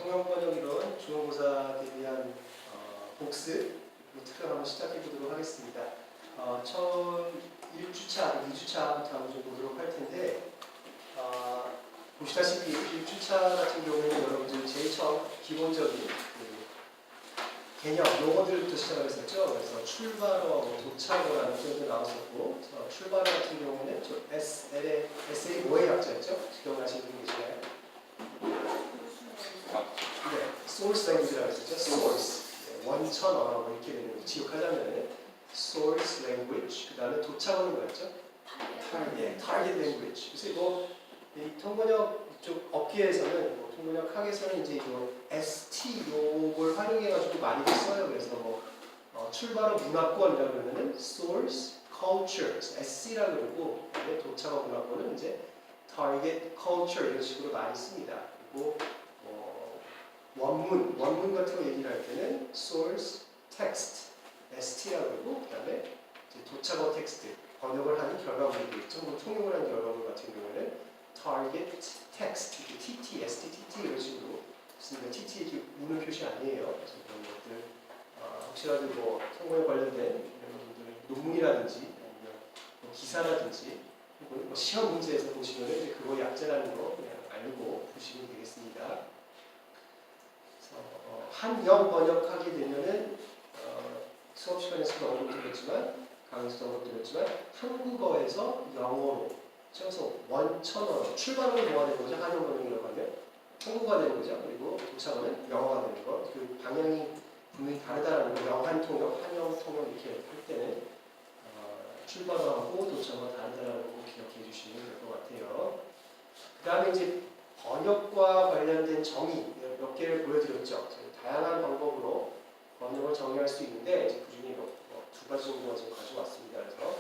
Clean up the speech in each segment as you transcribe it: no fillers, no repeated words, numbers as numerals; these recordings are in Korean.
통역번역이론 중간고사에 대한 복습 특강 한번 시작해 보도록 하겠습니다. 처음 1주차, 2주차부터 한번 좀 보도록 할 텐데 보시다시피 1주차 같은 경우에는 여러분들 제일 처음 기본적인 개념, 용어들부터 시작을 했었죠. 그래서 출발어, 도착어라는 표현도 나왔었고 출발어 같은 경우는 SA 뭐의 약자였죠? 기억나시는 분 계시나요? 네, source language라고 했었죠. source, 원천 언어 뭐 이렇게 되는 거 지역하자면 source language, 그 다음에 도착어는 뭐였죠? target language. 그래서 이 통번역 이쪽 업계에서는 통번역 학에서는 이제 이거 ST 요걸 활용해가지고 많이 써요. 그래서 출발어 문화권이라고 그러면은 source culture, SC라고 그러고 도착어 문화권은 이제 target culture 이런 식으로 많이 씁니다. 그리고 원문 같은 거 얘기를 할 때는 source text, ST라고 그러고 그 다음에 도착어 텍스트, 번역을 하는 결과물이 있죠. 통역을 하는 결과물 같은 경우에는 target text, TT, STTT 이런 식으로 씁니다. TT 이렇게 우는 표시 아니에요. 그래서 그런 것들 혹시라도 통번역 관련된 여러분들 논문이라든지 아니면 기사라든지 혹은 시험 문제에서 보시면 이제 그거 약자라는 거 그냥 알고 보시면 되겠습니다. 한영 번역하게 되면은 수업 시간에서도 언급드렸지만 강의에서도 언급드렸지만 한국어에서 영어로 쳐서 원천어로 출발어는 뭐가 되는 거죠? 한영 번역이라고 하면 한국어가 되는 거죠. 그리고 도착어는 영어가 되는 거. 그 방향이 분명히 다르다는 거. 영한 통역, 한영 통역 이렇게 할 때는 출발어하고 도착어가 다르다는 거 기억해 주시면 될 것 같아요. 그 다음에 이제 번역과 관련된 정의 몇 개를 보여드렸죠. 다양한 방법으로 번역을 정의할 수 있는데 이제 그 중에 두 가지 정도만 지금 가져왔습니다. 그래서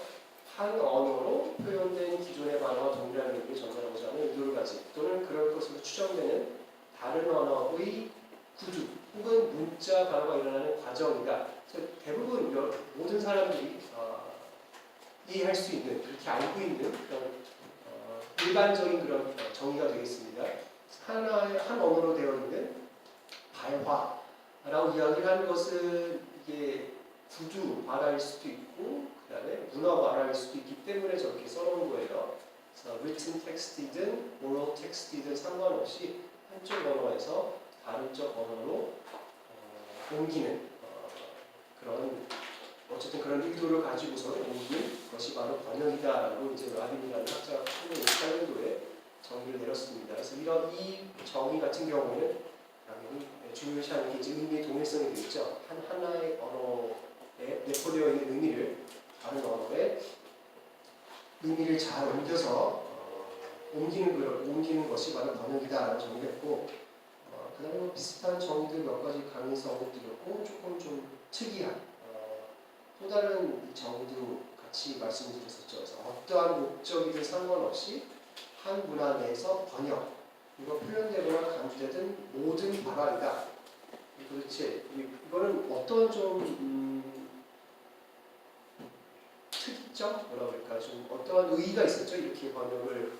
한 언어로 표현된 기존의 단어와 동일한 의미를 전달하고자 하는 의도를 가진 또는 그럴 것으로 추정되는 다른 언어의 구두 혹은 문자 변화가 일어나는 과정이다. 대부분 모든 사람들이 이해할 수 있는 그렇게 알고 있는 그런 일반적인 그런 정의가 되겠습니다. 한 언어로 되어 있는 발화라고 이야기를 하는 것은 이게 구두 발화일 수도 있고 그 다음에 문화 발화일 수도 있기 때문에 저렇게 써놓은 거예요. 그래서 written text이든 oral text이든 상관없이 한쪽 언어에서 다른 쪽 언어로 옮기는 그런 어쨌든 그런 의도를 가지고서 옮긴 것이 바로 번역이다라고 이제 라빈이라는 학자가 1958년도에 정의를 내렸습니다. 그래서 이 정의 같은 경우에는 당연히 중요시하는 게 이제 의미의 동일성이 되겠죠. 하나의 언어에 내포되어 있는 의미를 다른 언어에 의미를 잘 옮겨서 옮기는 것이 바로 번역이다라고 정의했고 그 다음에 비슷한 정의들 몇 가지 강의에서 언급드렸고 조금 좀 특이한 또 다른 정의도 같이 말씀드렸었죠. 그래서 어떠한 목적이든 상관없이 한 문화 내에서 번역 이거 표현되거나 간주되든 모든 발화이다. 도대체 이거는 어떤 좀 특이점? 뭐라 그럴까? 좀 어떠한 의의가 있었죠? 이렇게 번역을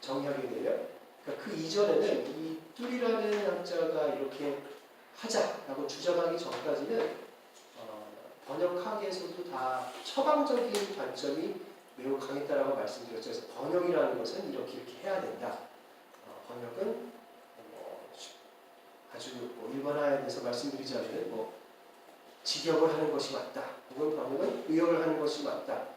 정의하게 되면 그러니까 그 이전에는 이 뚜리라는 학자가 이렇게 하자라고 주장하기 전까지는 번역학에서도 다 처방적인 관점이 매우 강했다라고 말씀드렸죠. 그래서 번역이라는 것은 이렇게 해야 된다. 번역은 아주 일반화해서 말씀드리자면 직역을 하는 것이 맞다. 혹은 번역은 의역을 하는 것이 맞다.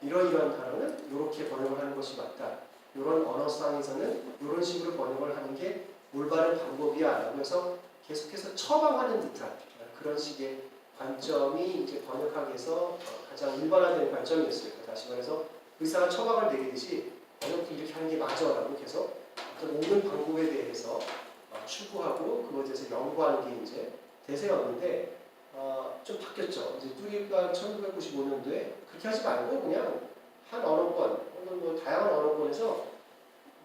이러이러한 단어는 이렇게 번역을 하는 것이 맞다. 이런 언어상에서는 이런 식으로 번역을 하는 게 올바른 방법이야. 라면서 계속해서 처방하는 듯한 그런 식의 관점이 이제 번역학에서 가장 일반화된 관점이었어요. 다시 말해서 의사가 처방을 내리듯이 번역도 이렇게 하는 게 맞아라고 계속 어떤 옳은 방법에 대해서 추구하고 그것에 대해서 연구하는 게 이제 대세였는데 좀 바뀌었죠. 이제 뚜리가 1995년도에 그렇게 하지 말고 그냥 한 언어권 혹은 다양한 언어권에서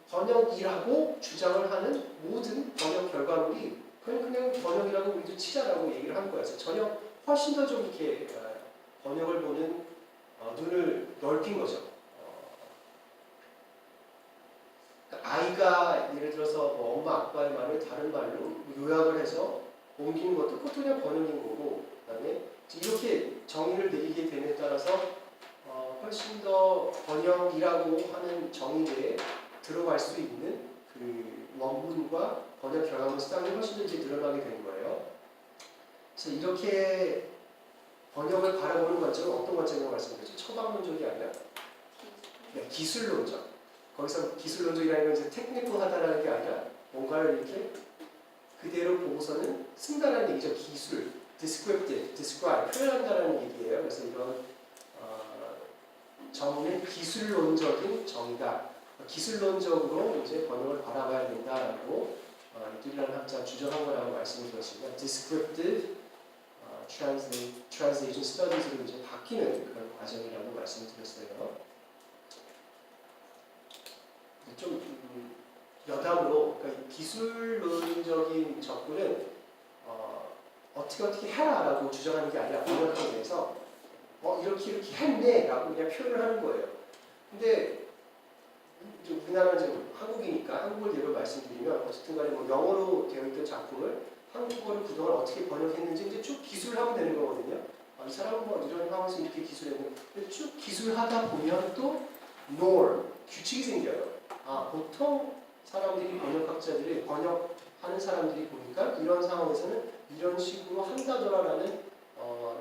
번역이라고 주장을 하는 모든 번역 결과물이 그냥 번역이라고 우리도 치자라고 얘기를 한 거예요. 그래서 전혀 훨씬 더 좀 이렇게 번역을 보는 눈을 넓힌 거죠. 그러니까 아이가 예를 들어서 엄마 아빠의 말을 다른 말로 요약을 해서 옮기는 것도 그것도 그냥 번역인 거고, 그다음에 이렇게 정의를 내리게 됨에 따라서 훨씬 더 번역이라고 하는 정의에 들어갈 수 있는 그 원문과 번역 결과물 수단이 훨씬 더 이제 늘어나게 되는 거예요. 그래서 이렇게 번역을 바라보는 관점은 어떤 관점이라고 말씀드렸죠? 처방론적이 아니라 기술론적. 거기서 기술론적이라는 건 이제 테크니컬하다라는 게 아니라 뭔가를 이렇게 그대로 보고서는 쓴다라는 얘기죠. 기술, descriptive, describe, 표현한다라는 얘기예요. 그래서 이런 정의는 기술론적인 정의다. 기술론적으로 이제 번역을 바라봐야 된다라고 이들이라는 학자 주장한 거라고 말씀을 드렸습니다. descriptive translation studies로 이제 바뀌는 그런 과정이라고 말씀을 드렸어요. 좀 여담으로 그러니까 기술론적인 접근은 어떻게 해라라고 주장하는 게 아니라 번역하기 위해서 이렇게 했네라고 그냥 표현을 하는 거예요. 근데 우리나라는 지금 한국이니까 한국을 예로 말씀드리면 어쨌든 간에 뭐 영어로 되어 있던 작품을 한국어로 그동안 어떻게 번역했는지 이제 쭉 기술하면 되는 거거든요. 이 사람은 뭐 이런 상황에서 이렇게 기술했는데 쭉 기술하다 보면 또 norm, 규칙이 생겨요. 보통 사람들이 번역학자들이 번역하는 사람들이 보니까 이런 상황에서는 이런 식으로 한다더라라는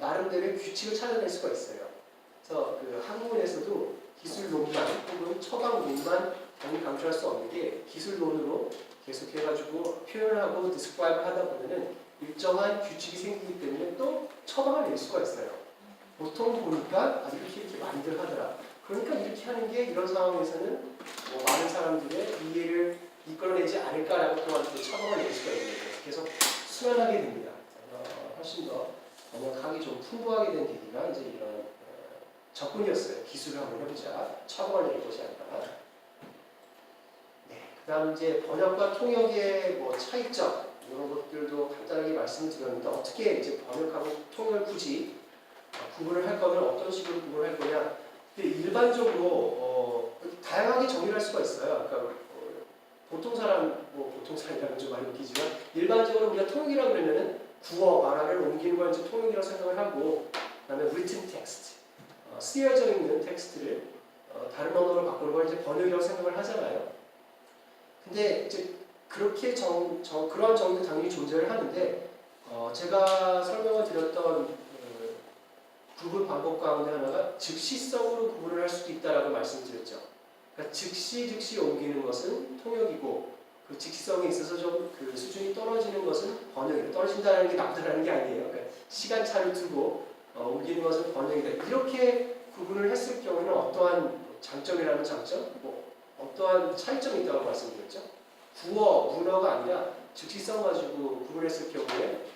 나름대로의 규칙을 찾아낼 수가 있어요. 그래서 그 한문에서도 기술론만 혹은 처방론만 당연히 강조할 수 없는 게 기술론으로 계속 해가지고 표현을 하고 디스크라이브를 하다 보면은 일정한 규칙이 생기기 때문에 또 처방을 낼 수가 있어요. 보통 보니까 이렇게 많이들 하더라. 그러니까 이렇게 하는 게 이런 상황에서는 뭐 많은 사람들의 이해를 이끌어내지 않을까라고 또한 처방을 낼 수가 있는 거예요. 계속 수련하게 됩니다. 훨씬 더 번역하기 좀 풍부하게 된 계기가 이제 이런 접근이었어요. 기술을 한번 해보자. 처방을 낼 것이 아니라. 그다음 이제 번역과 통역의 뭐 차이점 이런 것들도 간단하게 말씀을 드렸는데 어떻게 이제 번역하고 통역을 굳이 구분을 할 거면 어떤 식으로 구분을 할 거냐? 일반적으로 다양하게 정의를 할 수가 있어요. 그러니까 보통 사람이라면 좀 많이 웃기지만 일반적으로 우리가 통역이라고 그러면은 구어 만화를 옮기는 걸 이제 통역이라고 생각을 하고 그다음에 written text 쓰여져 있는 텍스트를 다른 언어로 바꾸는 걸 이제 번역이라고 생각을 하잖아요. 근데 이제 그렇게 그러한 정의도 당연히 존재를 하는데 제가 설명을 드렸던 구분 방법 가운데 하나가 즉시성으로 구분을 할 수도 있다라고 말씀드렸죠. 그러니까 즉시 옮기는 것은 통역이고 그 즉시성에 있어서 좀 그 수준이 떨어지는 것은 번역이에요. 떨어진다는 게 나쁘다는 게 아니에요. 그러니까 시간차를 두고 옮기는 것은 번역이다. 이렇게 구분을 했을 경우에는 어떠한 장점이라는 장점, 어떠한 차이점이 있다고 말씀드렸죠. 구어, 문어가 아니라 즉시성 가지고 구분했을 경우에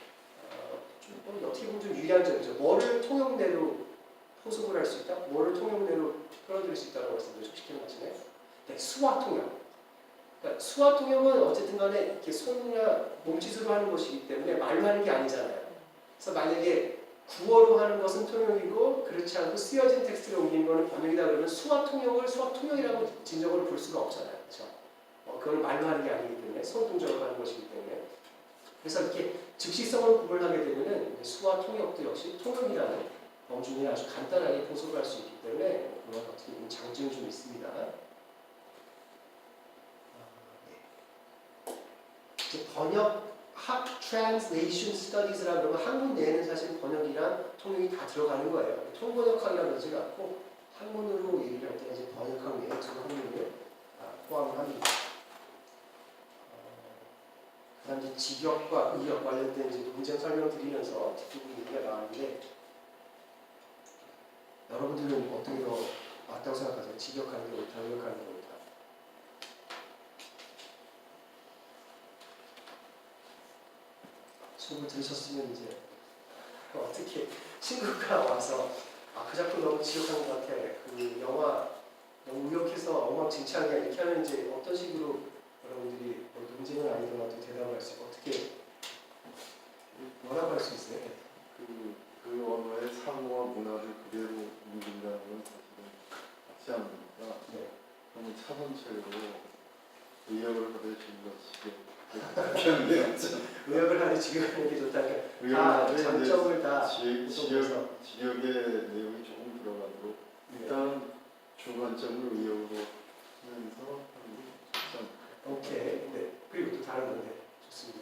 좀 어떻게 보면 좀 유리한 점이죠. 뭐를 통역내로 포섭을 할 수 있다? 뭐를 통역내로 끌어들일 수 있다고 말씀드렸죠. 쉽게 말하면 수화 통역. 그러니까 수화 통역은 어쨌든 간에 이렇게 손이나 몸짓으로 하는 것이기 때문에 말로 하는 게 아니잖아요. 그래서 만약에 구어로 하는 것은 통역이고 그렇지 않고 쓰여진 텍스트를 옮기는 것은 번역이다 그러면 수화 통역이라고 진정으로 볼 수가 없잖아요. 그렇죠? 그건 말로 하는 게 아니기 때문에 손동작으로 하는 것이기 때문에 그래서 이렇게 즉시성을 구분하게 되면은 수화 통역도 역시 통역이라는 범주에 아주 간단하게 포섭을 할 수 있기 때문에 그런 어떻게 보면 장점이 좀 있습니다. 번역학 translation studies라고 그러면 학문 내에는 사실 번역이랑 통역이 다 들어가는 거예요. 통번역학이라고 그러지 않고 학문으로 얘기를 할 때 이제 번역학 내에 두 학문을 포함을 합니다. 그다음 이제 직역과 의역 관련된 이제 논쟁 설명드리면서 뒷부분 얘기가 나왔는데 여러분들은 어떻게 더 맞다고 생각하세요? 직역하는 게 옳다, 의역하는 게 옳다. 수업을 들으셨으면 이제 어떻게 친구가 와서 그 작품 너무 지옥한 것 같아. 그 영화 너무 의역해서 엉망진창이야. 이렇게 하면 이제 어떤 식으로 여러분들이 논쟁은 아니더라도 대답을 할 수 있고 어떻게 뭐라고 할 수 있어요? 그 언어의 상호와 문화를 그대로 옮긴다는 건 사실은 맞지 않으니까 너무 차선책으로 의역을 하되 질러치게 그렇게 하는데 의역을 하되 직역하는 게 좋다니까 다 의역을 장점을 다 지역의 내용이 조금 들어가도록 일단 주관점을 의역으로 하면서 하는 게 좋지 않을까. 오케이. 네. 그리고 또 다른 건데 좋습니다.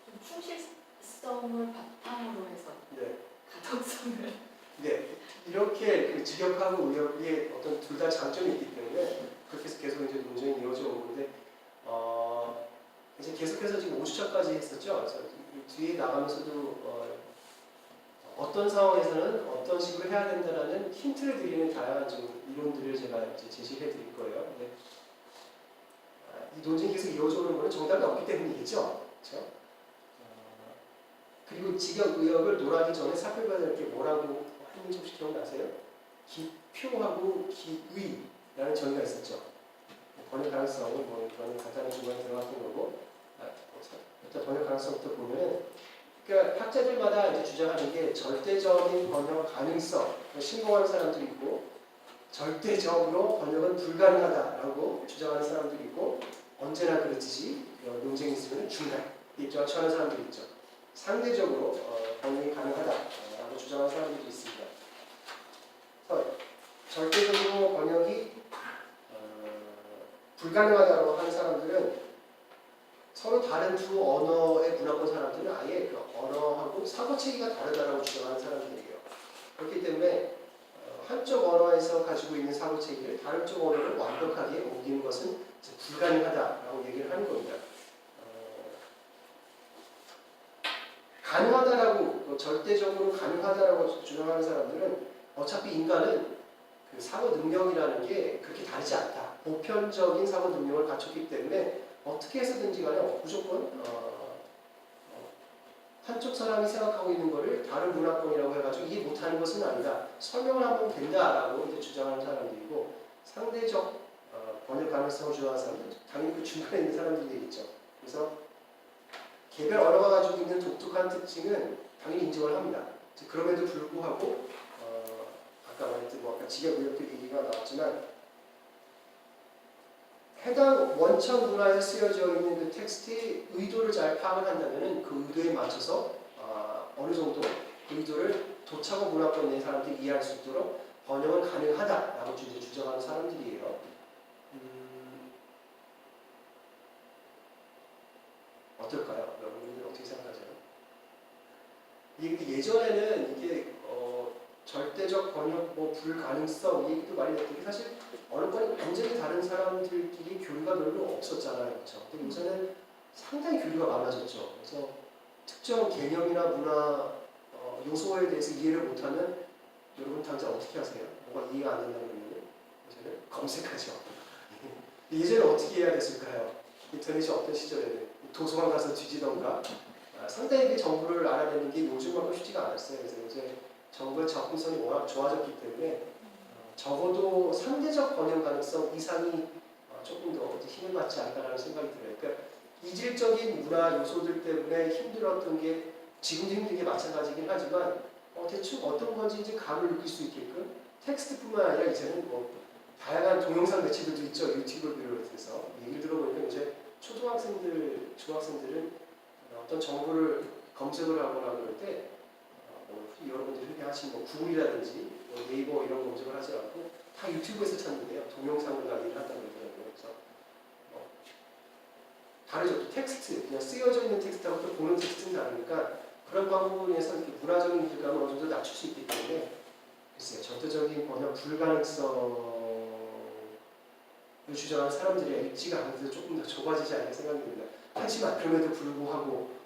좀 충실성을 바탕으로 해서 네. 가독성을 네. 이렇게 그 직역하고 의역이 어떤 둘 다 장점이 있기 때문에 그렇게 해서 계속 이제 논쟁이 이루어져 온 건데 이제 계속해서 지금 5주차까지 했었죠. 그래서 뒤에 나가면서도 어떤 상황에서는 어떤 식으로 해야 된다라는 힌트를 드리는 다양한 좀 이론들을 제가 이제 제시해 드릴 거예요. 근데 이 논쟁이 계속 이어져 오는 거는 정답이 없기 때문이겠죠. 그렇죠? 그리고 직역 의역을 논하기 전에 살펴봐야 될 게 뭐라고 했는지 혹시 기억나세요? 기표하고 기의라는 정의가 있었죠. 번역 가능성은 뭐 이거는 간단히 중간에 들어갔던 거고 일단 번역 가능성부터 보면은 그러니까 학자들마다 이제 주장하는 게 절대적인 번역 가능성 신봉하는 사람들이 있고 절대적으로 번역은 불가능하다라고 주장하는 사람들이 있고 언제나 그렇듯이 논쟁이 있으면 중간 입장을 취하는 사람들이 있죠. 상대적으로 번역이 가능하다라고 주장하는 사람들이 있습니다. 절대적으로 번역이 불가능하다고 하는 사람들은 서로 다른 두 언어의 문화권 사람들은 아예 그 언어하고 사고 체계가 다르다라고 주장하는 사람들이에요. 그렇기 때문에 한쪽 언어에서 가지고 있는 사고 체계를 다른 쪽 언어로 완벽하게 옮기는 것은 불가능하다라고 얘기를 하는 겁니다. 가능하다라고 절대적으로 가능하다라고 주장하는 사람들은 어차피 인간은 그 사고 능력이라는 게 그렇게 다르지 않다. 보편적인 사고 능력을 갖췄기 때문에 어떻게 해서든지 간에 무조건 한쪽 사람이 생각하고 있는 거를 다른 문화권이라고 해가지고 이해 못하는 것은 아니다. 설명을 하면 된다라고 이제 주장하는 사람들이고 상대적 번역 가능성을 주장하는 사람들 당연히 그 중간에 있는 사람들이 되겠죠. 그래서 개별 언어가 가지고 있는 독특한 특징은 당연히 인정을 합니다. 그럼에도 불구하고 아까 말했던 아까 직역 의역도 얘기가 나왔지만 해당 원천 문화에서 쓰여져 있는 그 텍스트의 의도를 잘 파악을 한다면 그 의도에 맞춰서 어느 정도 그 의도를 도착어 문화권 내 사람들이 이해할 수 있도록 번역은 가능하다라고 이제 주장하는 사람들이에요. 어떨까요? 여러분들 어떻게 생각하세요? 이게 예전에는 이게 절대적 번역 뭐 불가능성 이 얘기도 많이 했는데 사실 언어권이 완전히 다른 사람들끼리 교류가 별로 없었잖아요. 그렇죠? 근데 요새는 상당히 교류가 많아졌죠. 그래서 특정 개념이나 문화 요소에 대해서 이해를 못하면 여러분 당장 어떻게 하세요? 뭐가 이해가 안 된다고 그러면 요새는 검색하죠. 예전에 어떻게 해야 됐을까요? 인터넷이 없던 시절에는 도서관 가서 뒤지던가 상당히 그 정보를 알아내는 게 요즘만큼 쉽지가 않았어요. 그래서 요새 정보의 접근성이 워낙 좋아졌기 때문에 적어도 상대적 번역 가능성 이상이 조금 더 힘을 받지 않을까라는 생각이 들어요. 그러니까 이질적인 문화 요소들 때문에 힘들었던 게 지금도 힘든 게 마찬가지긴 하지만 대충 어떤 건지 이제 감을 느낄 수 있게끔 텍스트뿐만 아니라 이제는 뭐 다양한 동영상 매체들도 있죠. 유튜브를 비롯해서 얘기를 들어보니까 이제 초등학생들, 중학생들은 어떤 정보를 검색을 하거나 그럴 때 여러분들이 흔히 하신 뭐 구글이라든지 네이버 이런 검색을 하지 않고 다 유튜브에서 찾는데요. 동영상을 가지고 한다고 그러더라고요. 그래서 다르죠. 또 텍스트, 그냥 쓰여져 있는 텍스트하고 또 보는 텍스트는 다르니까 그런 방법으로 인해서 이렇게 문화적인 길감을 어느 정도 낮출 수 있기 때문에 글쎄요. 절대적인 번역 불가능성을 주장하는 사람들의 입지가 아무래도 조금 더 좁아지지 않을까 생각이 듭니다. 하지만 그럼에도 불구하고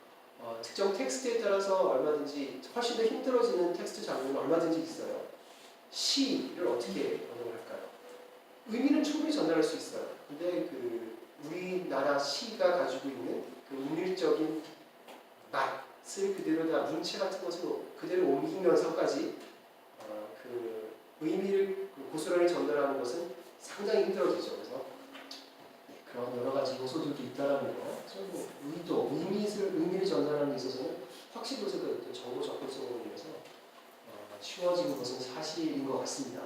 특정 텍스트에 따라서 얼마든지 훨씬 더 힘들어지는 텍스트 장르는 얼마든지 있어요. 시를 어떻게 번역을 할까요? 의미는 충분히 전달할 수 있어요. 근데 그 우리나라 시가 가지고 있는 그 운율적인 맛을 그대로다 문체 같은 것을 그대로 옮기면서까지 그 의미를 고스란히 전달하는 것은 상당히 힘들어지죠. 그래서 그런 여러 가지 요소들도 있다라는 거. 뭐 의도, 의미를 전달하는 데 있어서는 확실히 요새 그 정보 접근성으로 인해서 쉬워지는 것은 사실인 것 같습니다.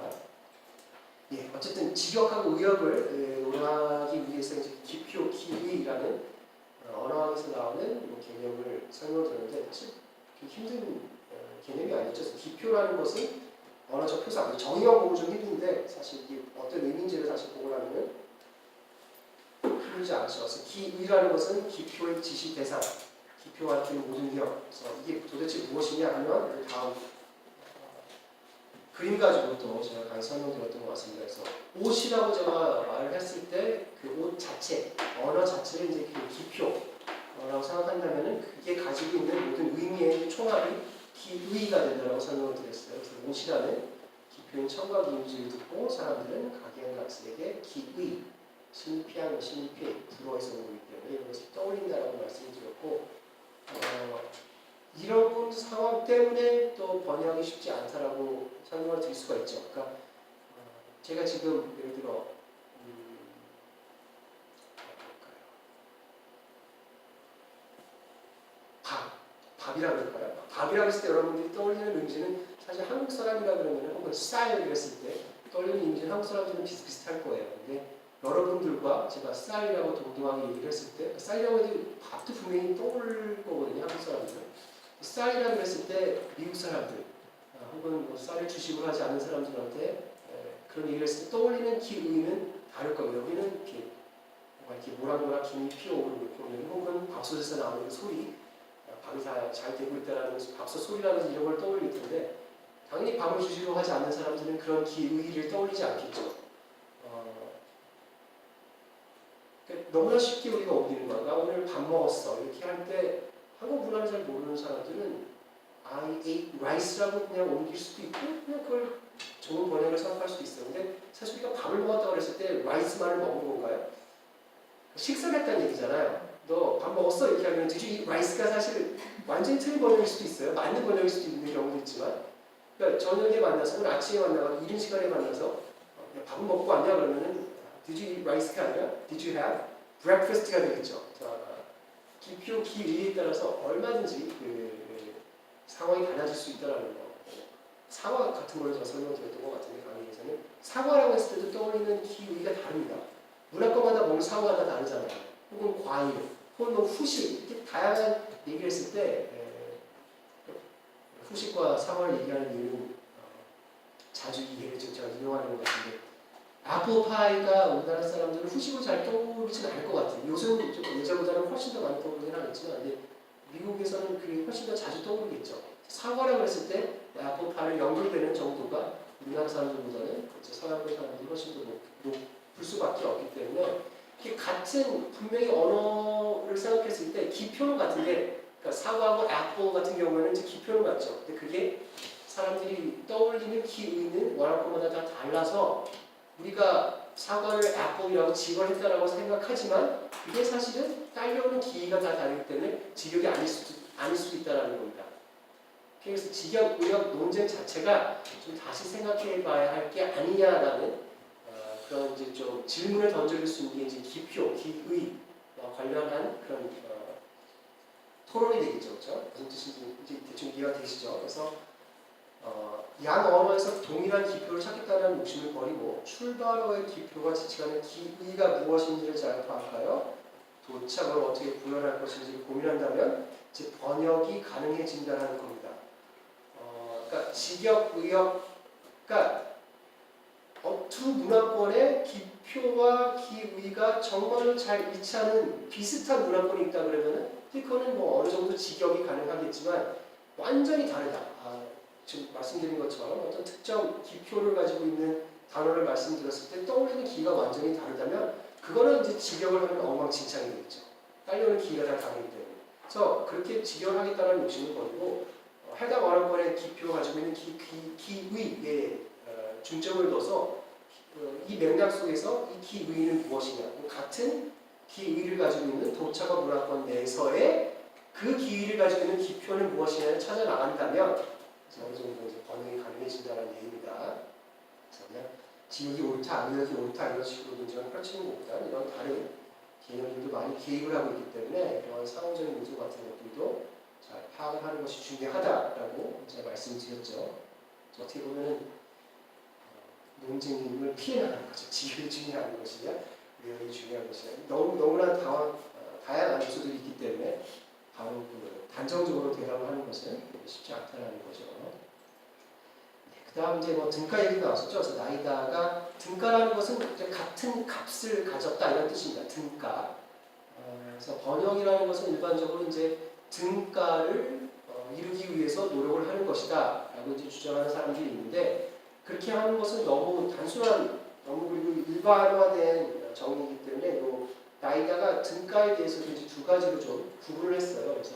예, 어쨌든 직역하고 의역을 논하기 위해서 이제 기표, 기의라는 언어학에서 나오는 뭐 개념을 설명드렸는데 사실 그렇게 힘든 개념이 아니죠. 기표라는 것은 언어적 표상, 정의만 보고 좀 힘든데 사실 이게 어떤 의미인지를 다시 보고 나면은 힘들지 않죠. 그래서 기의라는 것은 기표의 지시 대상, 기표와 같은 모든 기억. 그래서 이게 도대체 무엇이냐 하면 그 다음 그림 가지고 또 제가 강의 설명드렸던 것 같습니다. 그래서 옷이라고 제가 말을 했을 때 그 옷 자체, 언어 자체를 이제 그 기표라고 생각한다면은 그게 가지고 있는 모든 의미의 총합이 기의가 된다고 설명을 드렸어요. 그래서 옷이라는 기표인 청각 이미지를 듣고 사람들은 각양각색의 기의, 신피한 신피, 불어에서 오기 때문에 이것을 떠올린다라고 말씀드렸고 이런 상황 때문에 또 번역이 쉽지 않다라고 설명을 드릴 수가 있죠. 그러니까 제가 지금 예를 들어 밥이라고 할까요? 밥이라고 했을 때 여러분들이 떠올리는 이미지는 사실 한국 사람이라 그러면 혹은 쌀이라고 했을 때 떠올리는 이미지는 한국 사람들은 비슷비슷할 거예요. 근데 여러분들과 제가 쌀이라고 동등하게 얘기를 했을 때 쌀이라고 해도 밥도 분명히 떠오를 거거든요. 한국 사람들은. 쌀이라고 했을 때 미국 사람들 혹은 뭐 쌀을 주식으로 하지 않는 사람들한테 그런 얘기를 했을 때 떠올리는 기의는 다를 거예요. 여기는 이렇게 모락모락 김이 피어오르고 혹은 밥솥에서 나오는 소리 밥이 다 잘 되고 있다라는 밥솥 소리라는 이런 걸 떠올릴 텐데 당연히 밥을 주식으로 하지 않는 사람들은 그런 기의를 떠올리지 않겠죠. 그러니까 너무나 쉽게 우리가 옮기는 거야. 나 오늘 밥 먹었어. 이렇게 할 때 한국 문화를 잘 모르는 사람들은 I ate rice라고 그냥 옮길 수도 있고 그냥 그걸 좋은 번역을 생각할 수도 있어요. 근데 사실 우리가 밥을 먹었다고 그랬을 때 rice만을 먹은 건가요? 식사를 했다는 얘기잖아요. 너 밥 먹었어? 이렇게 하면 did you eat rice가 사실 완전히 틀린 번역일 수도 있어요. 맞는 번역일 수도 있는 경우도 있지만 그러니까 저녁에 만나서 혹은 아침에 만나서 이른 시간에 만나서 밥은 먹고 왔냐 그러면은 did you eat rice가 아니라 did you have breakfast가 되겠죠. 기표 기의에 따라서 얼마든지 상황이 달라질 수 있다는 거. 사과 같은 걸로 제가 설명드렸던 것 같은데 강의에서는 사과라고 했을 때도 떠올리는 기의가 다릅니다. 문화권마다 먹는 사과가 다 다르잖아요. 혹은 과일, 혹은 뭐 후식 이렇게 다양한 얘기를 했을 때 후식과 사과를 얘기하는 이유는 자주 이 예를 제가 이용하는 것 같은데 애플파이가 우리나라 사람들은 후식으로 잘 떠오르진 않을 것 같아요. 요즘 좀 예전보다는 훨씬 더 많이 떠오르긴 하겠지만 근데 미국에서는 그게 훨씬 더 자주 떠오르겠죠. 사과라고 했을 때 애플파이를 연결되는 정도가 우리나라 사람들보다는 서양권 사람들이 훨씬 더 높을 수밖에 없기 때문에 같은 분명히 언어를 생각했을 때 기표는 같은데 그러니까 사과하고 애플 같은 경우에는 이제 기표는 같죠. 근데 그게 사람들이 떠올리는 기의는 원어권마다 다 달라서 우리가 사과를 애플이라고 직언했다라고 생각하지만 그게 사실은 딸려오는 기의가 다 다르기 때문에 직역이 아닐 수도 있다는 겁니다. 그래서 직역, 의역 논쟁 자체가 좀 다시 생각해봐야 할 게 아니냐라는 그런 이제 좀 질문을 던져줄 수 있는 게 이제 기표, 기의와 관련한 그런 토론이 되겠죠, 그렇죠? 무슨 뜻인지 이제 대충 이해가 되시죠? 그래서 양 언어에서 동일한 기표를 찾겠다는 욕심을 버리고 출발어의 기표가 지칭하는 기의가 무엇인지를 잘 파악하여 도착을 어떻게 구현할 것인지를 고민한다면 이제 번역이 가능해진다는 겁니다. 그러니까 직역, 의역, 그러니까 두 문화권의 기표와 기의가 정말로 잘 일치하는 비슷한 문화권이 있다 그러면은 그거는 뭐 어느 정도 직역이 가능하겠지만 완전히 다르다. 지금 말씀드린 것처럼 어떤 특정 기표를 가지고 있는 단어를 말씀드렸을 때 떠올리는 기가 완전히 다르다면 그거는 이제 직역을 하면 엉망진창이 되겠죠. 딸려오는 기가 다 다르기 때문에. 그래서 그렇게 직역을 하겠다는 욕심을 버리고 해당 언어권의 기표가 가지고 있는 기의에 중점을 둬서 이 맥락 속에서 이 기의는 무엇이냐 같은 기의를 가지고 있는 도착어 문화권 내에서의 그 기의를 가지고 있는 기표는 무엇이냐를 찾아 나간다면 어느 정도 이제 번역이 가능해진다는 얘기입니다. 그냥 지역이 옳다, 의역이 옳다 이런 식으로 논쟁을 펼치는 것보다 이런 다른 개념들도 많이 개입을 하고 있기 때문에 이런 상호적인 요소 같은 것들도 잘 파악을 하는 것이 중요하다라고 제가 말씀드렸죠. 어떻게 보면 논쟁을 피해 나가는 거죠. 지역이 중요한 것이냐, 의역이 중요한 것이냐. 너무나 다양한 요소들이 있기 때문에 바로 그 단정적으로 대답을 하는 것은 쉽지 않다는 거죠. 그 다음 이제 뭐 등가 얘기도 나왔었죠. 그래서 나이다가 등가라는 것은 이제 같은 값을 가졌다 이런 뜻입니다. 등가. 그래서 번역이라는 것은 일반적으로 이제 등가를 이루기 위해서 노력을 하는 것이다 라고 이제 주장하는 사람들이 있는데 그렇게 하는 것은 너무 단순한 너무 그리고 일반화된 정의이기 때문에 요 나이다가 등가에 대해서도 이제 두 가지로 좀 구분을 했어요. 그래서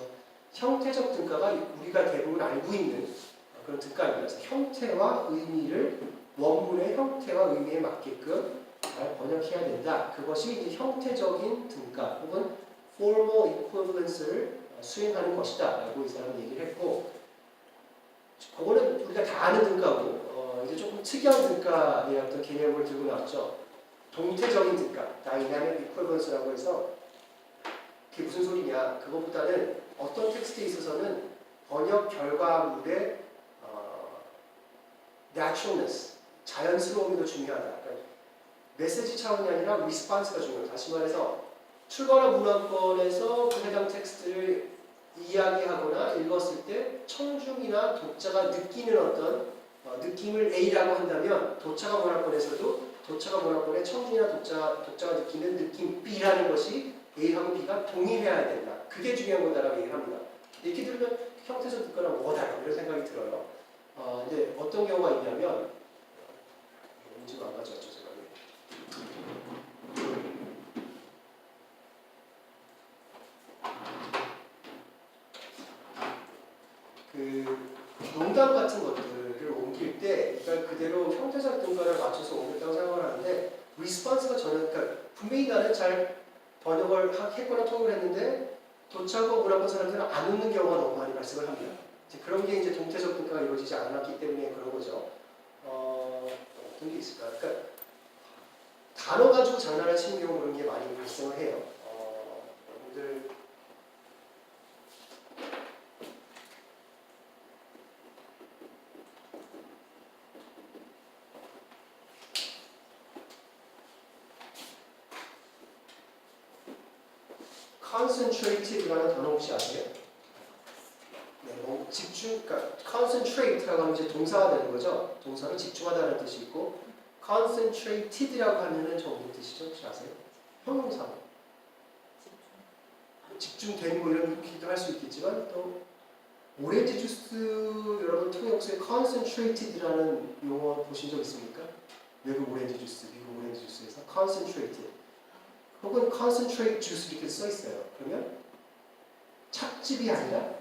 형태적 등가가 우리가 대부분 알고 있는 그런 등가입니다. 그래서 형태와 의미를 원문의 형태와 의미에 맞게끔 잘 번역해야 된다. 그것이 이제 형태적인 등가 혹은 formal equivalence를 수행하는 것이다 라고 이 사람은 얘기를 했고 그거는 우리가 다 아는 등가고 이제 조금 특이한 등가의 어떤 개념을 들고 나왔죠. 동태적인 등가, dynamic equivalence라고 해서 그게 무슨 소리냐 그것보다는 어떤 텍스트에 있어서는 번역 결과물의 naturalness, 자연스러움이 더 중요하다. 그러니까 메시지 차원이 아니라 리스판스가 중요하다. 다시 말해서 출간화 문화권에서 그 해당 텍스트를 이야기하거나 읽었을 때 청중이나 독자가 느끼는 어떤 느낌을 A라고 한다면 도차가 문화권에서도 도차가 문화권의 청중이나 독자가 느끼는 느낌 B라는 것이 A하고 B가 동일해야 된다. 그게 중요한 거다라고 얘기를 합니다. 이렇게 들으면 형태적 듣거나 뭐다 이런 생각이 들어요. 근데 어떤 경우가 있냐면 지금 안 가져왔죠 제가. 그 농담 같은 것들을 옮길 때 그러니까 그대로 형태적 등가를 맞춰서 옮겼다고 생각을 하는데 리스폰스가 전혀 그러니까 분명히 나는 잘 번역을 했거나 통역을 했는데 도착하고 문화권 사람들은 안 웃는 경우가 너무 많이 발생을 합니다. 이제 그런 게 이제 동태적 등가가 이루어지지 않았기 때문에 그런 거죠. 어떤 게 있을까? 그러니까 단어 가지고 장난을 치는 경우 그런 게 많이 발생을 해요. 여러분들 concentrated라는 단어 혹시 아세요? 네, 뭐 집중, 그러니까 concentrate라고 하면 이제 동사가 되는 거죠. 동사는 집중하다는 뜻이 있고 concentrated라고 하면은 저 무슨 뜻이죠? 혹시 아세요? 형용사. 집중된 뭐 이런 기도 할 수 있겠지만 또 오렌지 주스 여러분 통역서에 concentrated라는 용어 보신 적 있습니까? 외국 오렌지 주스, 미국 오렌지 주스에서 concentrated 혹은 concentrate juice 이렇게 써 있어요. 그러면 찻집이 아니라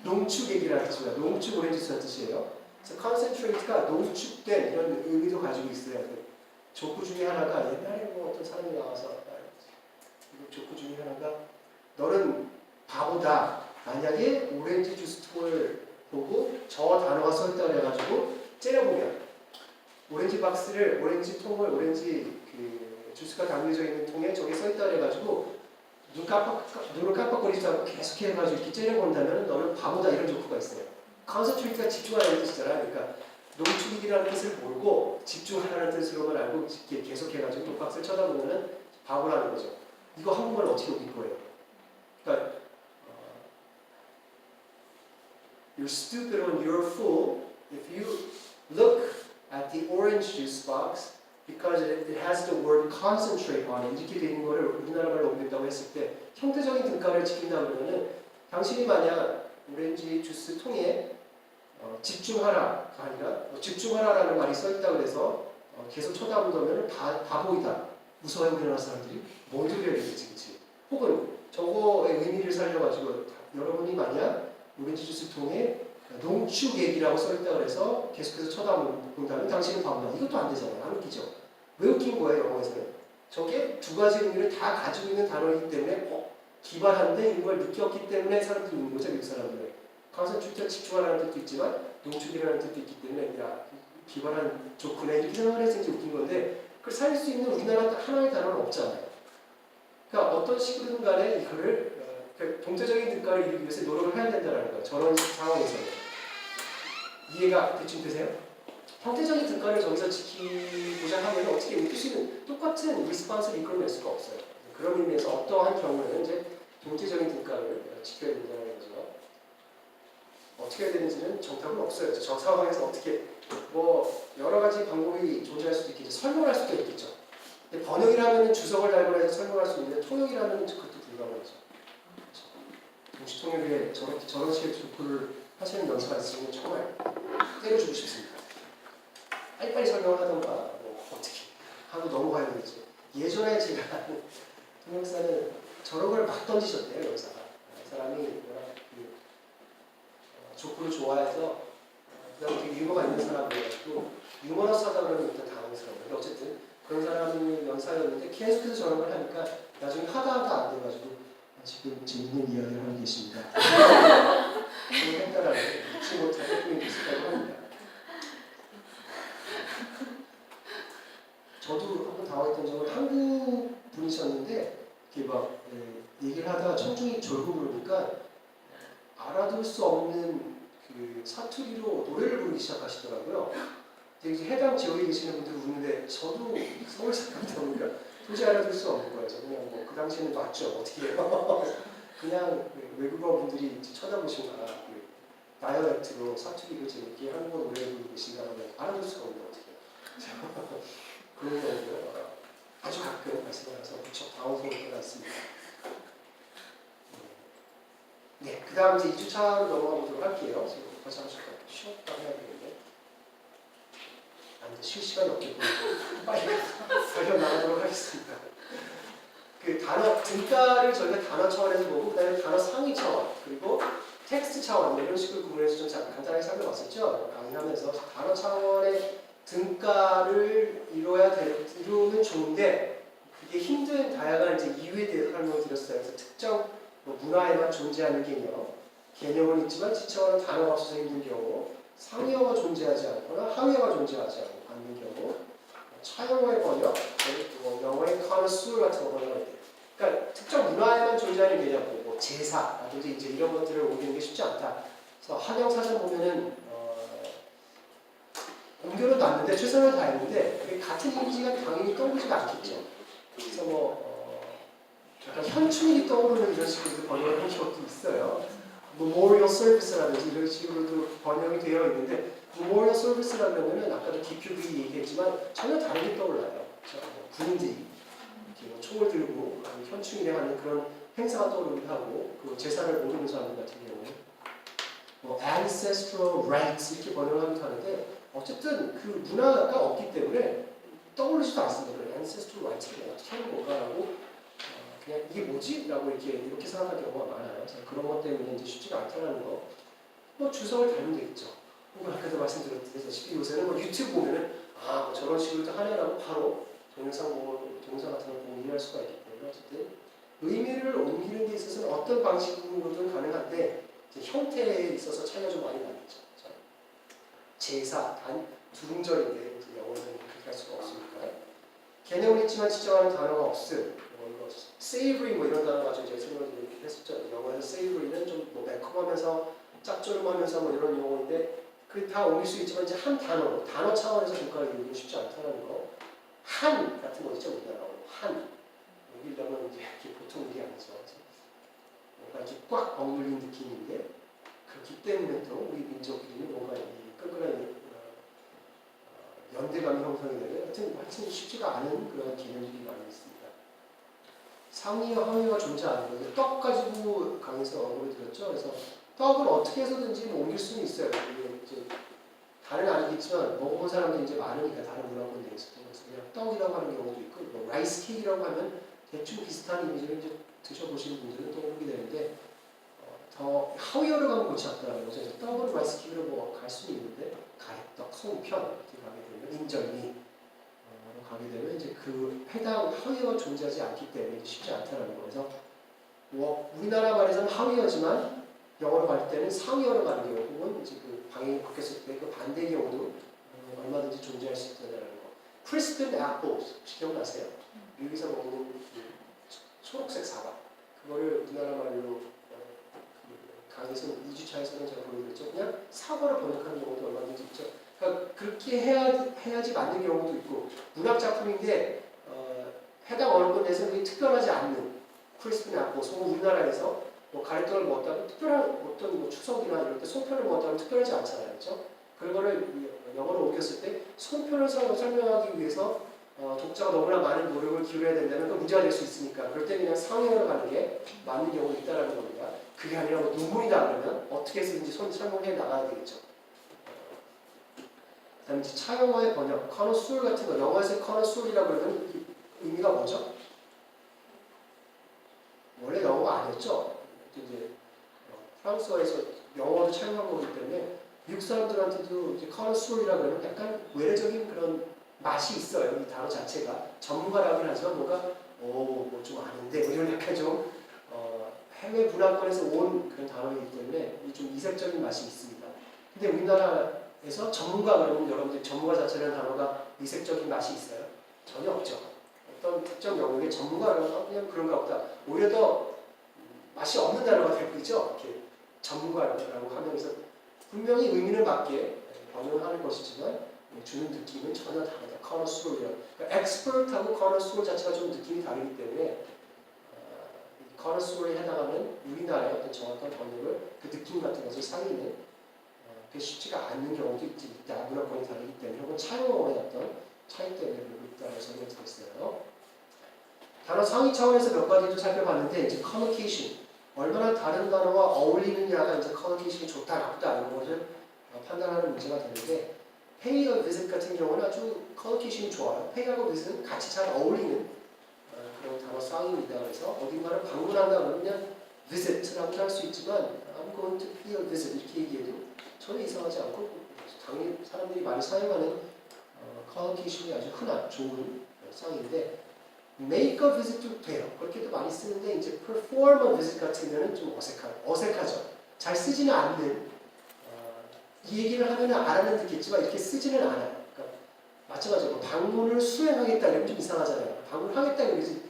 농축액이라는 뜻입니다. 농축 오렌지 주스라는 뜻이에요. 그래서 concentrate가 농축된 이런 의미도 가지고 있어요. 족구 중에 하나가 옛날에 뭐 어떤 사람이 나와서 족구 중에 하나가 너는 바보다. 만약에 오렌지 주스 통을 보고 저 단어가 써 있다고 해가지고 째려보면 오렌지 박스를 오렌지 통을 오렌지 주스가 담겨져 있는 통에 저게 써 있다고 해가지고 눈을 깜빡거리지 않고 계속 해가지고 이렇게 째려본다면 너는 바보다 이런 조크가 있어요. 컨센트레이트가 집중하라는 뜻이잖아요. 그러니까 농축이라는 뜻을 모르고 집중하라는 뜻으로만 알고 계속 해가지고 독박스를 쳐다보면은 바보라는 거죠. 이거 한국말로 어떻게 옮길 거예요? 그러니까 You're stupid or you're a fool if you look at the orange juice box because it has the word concentrate on it. 이렇게 되는 거를 우리나라 말로 옮긴다고 했을 때 형태적인 등가를 지킨다 그러면은 당신이 만약 오렌지 주스 통에 집중하라가 아니라 집중하라라는 말이 써 있다고 해서 계속 쳐다본다면 바보이다. 무서워요 우리나라 사람들이. 뭔 소리야 이거지, 그치? 혹은 저거의 의미를 살려가지고 여러분이 만약 오렌지 주스 통에 농축액이라고 써 있다고 해서 계속해서 쳐다본다면 당신은 바보다. 이것도 안 되잖아요. 안 웃기죠? 왜 웃긴 거예요, 영어에서는? 저게 두 가지 의미를 다 가지고 있는 단어이기 때문에 기발한데 이걸 느꼈기 때문에 사람들이 웃는 거죠, 미국 사람들은. 컨센트레이트에 집중하라는 뜻도 있지만 농축이라는 뜻도 있기 때문에 야, 기발한 조크네 이렇게 생각을 해서 이제 웃긴 건데 그걸 살릴 수 있는 우리나라 하나의 단어는 없잖아요. 그러니까 어떤 식으로든 간에 이거를 동태적인 등가를 이루기 위해서 노력을 해야 된다는 거예요. 저런 상황에서는. 이해가 대충 되세요? 형태적인 등가를 저기서 지키고자 하면 어떻게 웃길 수 있는 똑같은 리스폰스를 이끌어낼 수가 없어요. 그런 의미에서 어떠한 경우에는 이제 동태적인 등가를 지켜야 된다는 거죠. 어떻게 해야 되는지는 정답은 없어요. 저 상황에서 어떻게 뭐 여러 가지 방법이 존재할 수도 있겠죠. 설명할 수도 있겠죠. 근데 번역이라면 주석을 달거나 해서 설명할 수 있는데 통역이라면 그것도 불가능하죠. 동시통역에 저런 식의 조건을 하시는 연수가 있으면 정말 때려주고 싶습니다. 빨리빨리 설명을 하던가 뭐 어떻게 하고 넘어가야 되지. 예전에 제가 아는 통역사는 저런 걸 막 던지셨대요. 여기다가 사람이 조건을 좋아해서 그다음에 되게 유머가 있는 사람이어가지고 유머러스하다 그러면 일단 당황스러워요. 어쨌든 그런 사람이 연사였는데 계속해서 저런 걸 하니까 나중에 하다 안 돼가지고 지금 재밌는 이야기를 하고 계십니다. 그걸 했다라는 잊지 못할 해프닝이 있었다고 합니다. 저도 한번 당황했던 적은 한국 분이셨는데 이렇게 막 얘기를 하다가 청중이 졸고 그러니까 알아들 수 없는 그 사투리로 노래를 부르기 시작하시더라고요. 근데 이제 해당 지역에 계시는 분들 웃는데 저도 서울 사람이다 보니까 도저히 알아들 수 없는 거예요. 그냥 뭐 그 당시에는 맞죠. 어떻게 해요? 그냥 외국어 분들이 쳐다보시거나 다이얼렉트로 사투리로 재밌게 한국어 노래를 부르고 계신가 하면 알아들 수가 없는 어떻게 해요. 그런 경우도 아주 가끔 발생하서 무척 당황스러울 때가 있습니다. 네, 그 다음 이제 2주차로 넘어가 보도록 할게요. 지금 벌써 잠깐 쉬었다 해야 되는데 쉴 시간이 없겠고 빨리 살려나가도록 하겠습니다. 그 단어 등가를 저희가 단어 차원에서 보고 그다음에 단어 상위 차원 그리고 텍스트 차원 이런 식으로 구분해서 좀 간단하게 살펴봤었죠. 강의하면서 단어 차원의 등가를 이루면 좋은데 그게 힘든 다양한 이제 이유에 대해서 설명을 드렸어요. 그래서 특정 문화에만 존재하는 개념은 있지만 지쳐가는 단어가 없어서 힘든 경우, 상위어가 존재하지 않거나 하위어가 존재하지 않는 경우, 차영어의 번역, 영어의 connoisseur 같은 거 번역할 때, 그러니까 특정 문화에만 존재하는 개념, 뭐 제사라든지 이제 이런 것들을 옮기는 게 쉽지 않다. 그래서 한영사전 보면은 옮겨는 놨는데 최선을 다했는데 그게 같은 이미지가 당연히 떠오르지가 않겠죠. 그래서 약간 현충일이 떠오르는 이런 식으로 번역을 한 것도 있어요. Memorial Service라든지 이런 식으로도 번역이 되어 있는데 Memorial Service라면은 아까도 기표들이 얘기했지만 전혀 다르게 떠올라요. 군인들이 이렇게 뭐 총을 들고 현충일에 하는 그런 행사가 떠오르기도 하고 그 제사를 모르는 사람들 같은 경우는 Ancestral Rites 이렇게 번역을 하기도 하는데 어쨌든 그 문화가 없기 때문에 떠오르지도 않습니다. Ancestral Rights를 어떻게 하는 건가라고 그냥 이게 뭐지? 라고 이렇게 생각할 경우가 많아요. 그런 것 때문에 이제 쉽지가 않다는 거. 주석을 달면 되겠죠. 혹은 아까도 말씀드렸다시피 요새는 유튜브 보면은 저런 식으로 하네라고 바로 동영상 같은 걸 보고 이해할 수가 있기 때문에 어쨌든 의미를 옮기는 데 있어서는 어떤 방식으로든 가능한데 형태에 있어서 차이가 좀 많이 나겠죠. 제사, 두릉절인데 영어는 그렇게 할 수가 없으니까 개념은 있지만 지정하는 단어가 없음. savory 이런 단어 가지고 제가 설명을 이렇게 했었죠. 영어에서 savory는 좀 매콤하면서 짭조름하면서 이런 용어인데 그 다 옮길 수 있지만 이제 한 단어 차원에서 평가를 이루기 쉽지 않다는 거. 한 같은 거 있죠 우리나라 한 옮기려면 이제 이렇게 보통 일이 아니죠. 뭔가 이렇게 꽉 억눌린 느낌인데 그렇기 때문에 또 우리 민족끼리는 뭔가 이 끈끈한 연대감이 형성이 되는 하여튼 쉽지가 않은 그런 개념들이 많이 있습니다. 상위와 하위가 존재하는 건데 떡 가지고 강의에서 언급을 드렸죠. 그래서 떡을 어떻게 해서든지 옮길 수는 있어요. 이제 다른 아니겠지만 먹어본 사람들이 이제 많으니까 다른 문화권 내에서 그래서 그냥 떡이라고 하는 경우도 있고 라이스 케이크라고 하면 대충 비슷한 이미지를 이제 드셔보시는 분들은 떠오르게 되는데 더 하위어로 가면 골치 아프다는 거죠. 떡을 라이스 케이크로 갈 수는 있는데 가래떡, 송편 이렇게 가게 되면 인절미 가게 되면 이제 그 해당 하위어가 존재하지 않기 때문에 쉽지 않다는 거예요. 그래서 우리나라 말에서는 하위어지만 영어로 갈 때는 상위어로 가는 경우 혹은 이제 그 방향이 바뀌었을 때 그 반대 경우도 얼마든지 존재할 수 있다는 거. 크리스픈 애플 혹시 기억나세요? 미국에서 먹는 초록색 사과 그거를 우리나라 말로 강의에서 2주차에서는 제가 보여드렸죠. 그냥 사과로 번역하는 경우도 얼마든지 있죠. 그러니까 그렇게 해야지 맞는 경우도 있고 문학 작품인데 해당 언어권 내에서 그게 특별하지 않는 크리스피 나고 소 우리나라에서 뭐 가래떡을 먹었다고 특별한 어떤 뭐 추석이나 이럴 때 송편을 먹었다고 특별하지 않잖아요, 그렇죠? 그런 거를 영어로 옮겼을 때 송편을 설명하기 위해서 독자가 너무나 많은 노력을 기울여야 된다면 그 문제가 될 수 있으니까 그럴 때 그냥 상형으로 가는 게 맞는 경우가 있다는 겁니다. 그게 아니라 뭐 눈물이다 그러면 어떻게 해서든지 설명해 나가야 되겠죠. 그다음에 이제 차용어의 번역, 커너술 같은 거, 영어에서 커너술이라고 그러면 의미가 뭐죠? 원래 영어가 아니었죠. 이제 프랑스어에서 영어도 차용한 거기 때문에 미국 사람들한테도 이제 커너술이라고 그러면 약간 외래적인 그런 맛이 있어요. 이 단어 자체가 전문가라고는 하지만 뭔가 뭐 좀 아는데 뭐 이런 약간 좀 해외 문화권에서 온 그런 단어이기 때문에 좀 이색적인 맛이 있습니다. 근데 우리나라에서 전문가 그러면 여러분들 전문가 자체라는 단어가 이색적인 맛이 있어요? 전혀 없죠. 어떤 특정 영역의 전문가라고 그냥 그런가 보다. 오히려 더 맛이 없는 단어가 되고 있죠. 이렇게 전문가라고 하면서 분명히 의미는 맞게 번역하는 것이지만 주는 느낌은 전혀 다르다. 커너술이요. 그러니까 엑스퍼트하고 커너술 자체가 좀 느낌이 다르기 때문에 커너술에 해당하는 우리나라의 어떤 정확한 번역을 그 느낌 같은 것을 살리는 그게 쉽지가 않는 경우도 있다. 문화권이 다르기 때문에 혹은 차용어의 어떤 차이 때문에 그러고 있다고 설명드렸어요. 단어 상위 차원에서 몇 가지도 살펴봤는데 이제 커뮤니케이션 얼마나 다른 단어와 어울리느냐가 이제 커뮤니케이션이 좋다 나쁘다 이런 것을 판단하는 문제가 되는데 pay or visit 같은 경우는 아주 커뮤니케이션이 좋아요. pay하고 visit은 같이 잘 어울리는 그런 단어 쌍입니다. 그래서 어딘가를 방문한다 그러면 그냥 visit라고 할 수 있지만 I'm going to pay or visit 이렇게 얘기해도 전혀 이상하지 않고 당연히 사람들이 많이 사용하는 커뮤니케이션이 아주 흔한 좋은 쌍인데 make a visit도 돼요. 그렇게도 많이 쓰는데 이제 perform a visit 같은 경우는 좀 어색하죠. 잘 쓰지는 않는 이 얘기를 하면 알아는 듣겠지만 이렇게 쓰지는 않아요. 그러니까 마찬가지로 방문을 수행하겠다 이러면 좀 이상하잖아요. 방문을 하겠다 이러지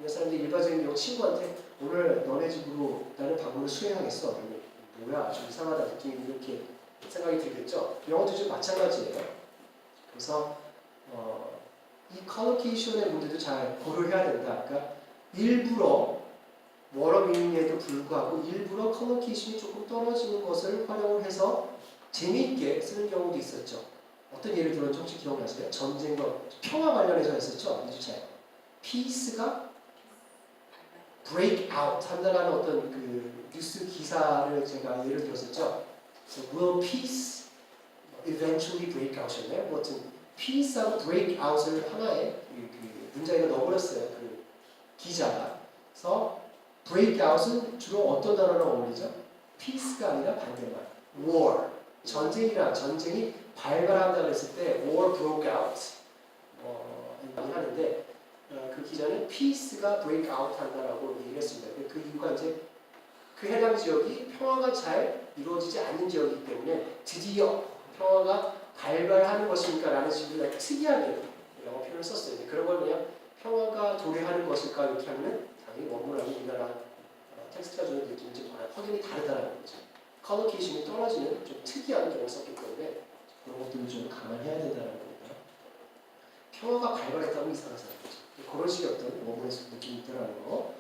사람들이 일반적인 경우 친구한테 오늘 너네 집으로 나는 방문을 수행하겠어. 그러면 뭐야 좀 이상하다 느낌이 이렇게 생각이 들겠죠. 영어도 좀 마찬가지예요. 그래서 이 커뮤니케이션의 문제도 잘 고려해야 된다. 그러니까 일부러 워러밍에도 불구하고 일부러 커뮤니케이션이 조금 떨어지는 것을 활용을 해서 재미있게 쓰는 경우도 있었죠. 어떤 예를 들면 혹시 기억나세요? 전쟁과 평화 관련해서 했었죠. 2주차에. peace가 break out 한다는 어떤 그 뉴스 기사를 제가 예를 들었었죠. So will peace eventually break out이었나요? 뭐 하여튼 peace하고 break out을 하나의 그 문장에다 넣어버렸어요. 그 기자가. 그래서 break out은 주로 어떤 단어랑 어울리죠? peace가 아니라 반대말. war. 전쟁이 발발한다 그랬을 때 war broke out 많이 하는데 그 기자는 peace가 break out 한다라고 얘기를 했습니다. 그 이유가 이제 그 해당 지역이 평화가 잘 이루어지지 않는 지역이기 때문에 드디어 평화가 발발하는 것입니까? 라는 식으로 특이하게 영어 표현을 썼어요. 그런 걸 그냥 평화가 도래하는 것일까 이렇게 하면 당연히 원문하고 우리나라 텍스트가 주는 느낌이 좀 확연히 다르다는 거죠. 커뮤니케이션이 떨어지는 좀 특이한 경우를 썼기 때문에 그런 것들을 좀 감안해야 된다는 겁니다. 평화가 발발했다면 이상하잖아요. 그런 식의 어떤 원문에서 느낌이 있다는 거.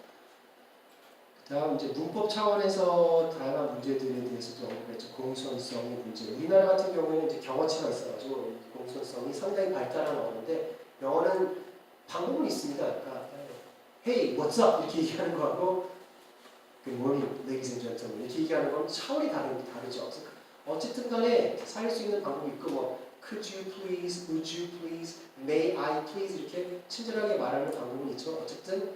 그 다음 이제 문법 차원에서 다양한 문제들에 대해서도 언급했죠. 공손성의 문제. 우리나라 같은 경우에는 이제 경어치가 있어가지고 공손성이 상당히 발달한 언어인데 영어는 방법은 있습니다. 그러니까 Hey, what's up? 이렇게 얘기하는 거하고 Good morning, ladies and gentlemen. 이렇게 얘기하는 건 차원이 다르죠. 어쨌든 간에 살릴 수 있는 방법이 있고 뭐 Could you please, would you please, may I please 이렇게 친절하게 말하는 방법은 있죠. 어쨌든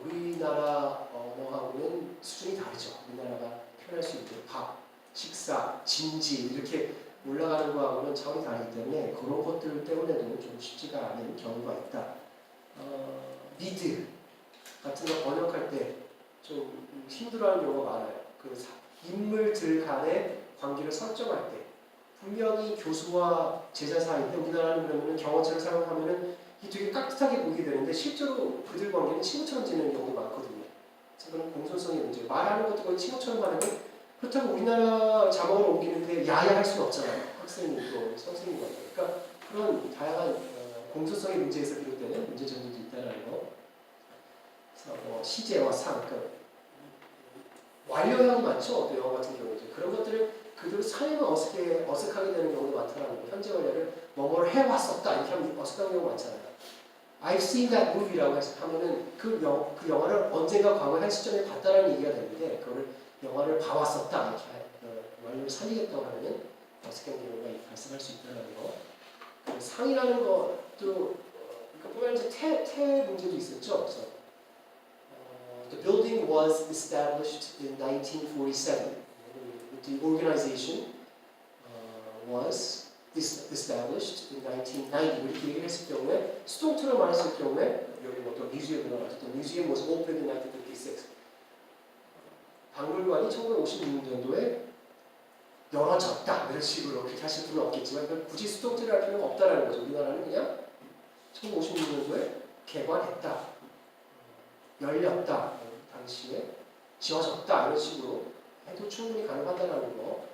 우리나라 언어하고는 수준이 다르죠. 우리나라가 표현할 수 있는 밥, 식사, 진지 이렇게 올라가는 거하고는 차원이 다르기 때문에 그런 것들 때문에도 좀 쉽지가 않은 경우가 있다. need 같은 거 번역할 때 좀 힘들어하는 경우가 많아요. 그 인물들 간의 관계를 설정할 때 분명히 교수와 제자 사이인데 우리나라는 그러면 경어체를 사용하면은 이게 되게 깍듯하게 보이게 되는데 실제로 그들 관계는 친구처럼 지내는 경우도 많거든요. 그래서 그런 공손성의 문제. 말하는 것도 거의 친구처럼 하는데 그렇다고 우리나라 자막을 옮기는데 야야 할 수는 없잖아요. 학생님도 선생님도. 그러니까 그런 다양한 공손성의 문제에서 비롯되는 문제 점들도 있다는 거 뭐 시제와 상, 그러니까 완료형이 많죠. 또 영어 같은 경우에 그런 것들을 그대로 사용을 어색하게 되는 경우도 많더라고요. 현재 완료를 뭐뭐를 해왔었다 이렇게 하면 어색한 경우가 많잖아요. I've seen that movie라고 하면은 그 영화를 언젠가 과거의 한 시점에 봤다라는 얘기가 되는데 그거를 영화를 봐왔었다 이렇게 완료를 살리겠다고 하면은 어색한 경우가 발생할 수 있다는 거. 상이라는 것도 보면 이제 태 문제도 있었죠. 그래서 the building was established in 1947. The organization was established in 1990. 이렇게 얘기를 했을 경우에 수동태로 말했을 경우에 여기 뭐 또 뮤지엄이나 어쨌든 museum was opened in 1956. 박물관이 1956년도에 열어졌다 이런 식으로 그렇게 하실 분은 없겠지만 굳이 수동태를 할 필요가 없다라는 거죠. 우리나라는 그냥 1956년도에 개관했다, 열렸다, 당시에 지어졌다 이런 식으로 해도 충분히 가능하다라는 거.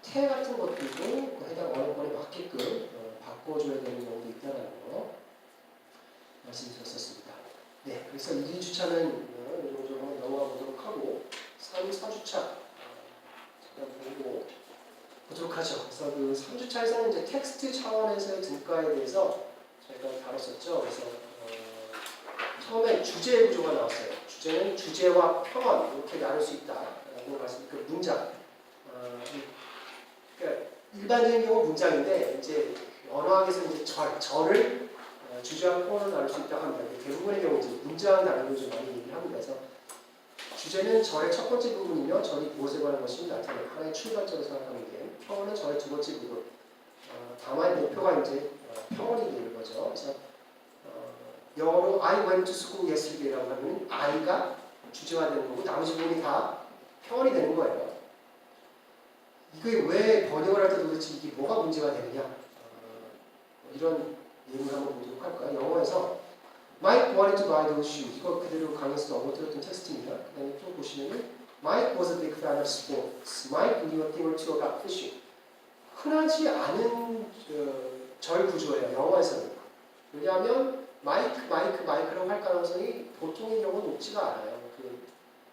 태 같은 것들도 해당 언어권에 맞게끔 바꿔줘야 되는 경우도 있다는 거 말씀드렸었습니다. 네, 그래서 2주차는 이 정도로 한번 넘어가 보도록 하고 4주차 잠깐 보도록 하죠. 그래서 그 3주차에서는 이제 텍스트 차원에서의 등가에 대해서 저희가 다뤘었죠. 그래서 처음에 주제 구조가 나왔어요. 주제는 주제와 평원 이렇게 나눌 수 있다라고 말씀. 그 문장. 그러니까 일반적인 경우 문장인데 이제 언어학에서 이제 절을 주제와 평원을 나눌 수 있다고 합니다. 대부분의 경우 이제 문장 나누는 좀 많이 얘기를 합니다. 그래서 주제는 절의 첫 번째 부분이며 절이 무엇에 관한 것이 나타내는 하나의 출발점을 생각하는 게 평원은 절의 두 번째 부분. 담화의 목표가 이제 평원이 되는 거죠. 그래서 영어로 I went to school yesterday라고 하면 I가 주제가 되는 거고 나머지 부분이 다 평원이 되는 거예요. 이게 왜 번역을 할 때 도대체 이게 뭐가 문제가 되느냐 이런 예문을 한번 보도록 할까요? 영어에서 Mike wanted to buy those shoes. 이거 그대로 강의에서 언급드렸던 텍스트입니다. 그 다음에 또 보시면은 Mike was a big fan of sports. Mike knew a thing or two about fishing. 흔하지 않은 절 구조예요. 영어에서는. 왜냐하면 마이크라고 할 가능성이 보통의 경우는 높지가 않아요.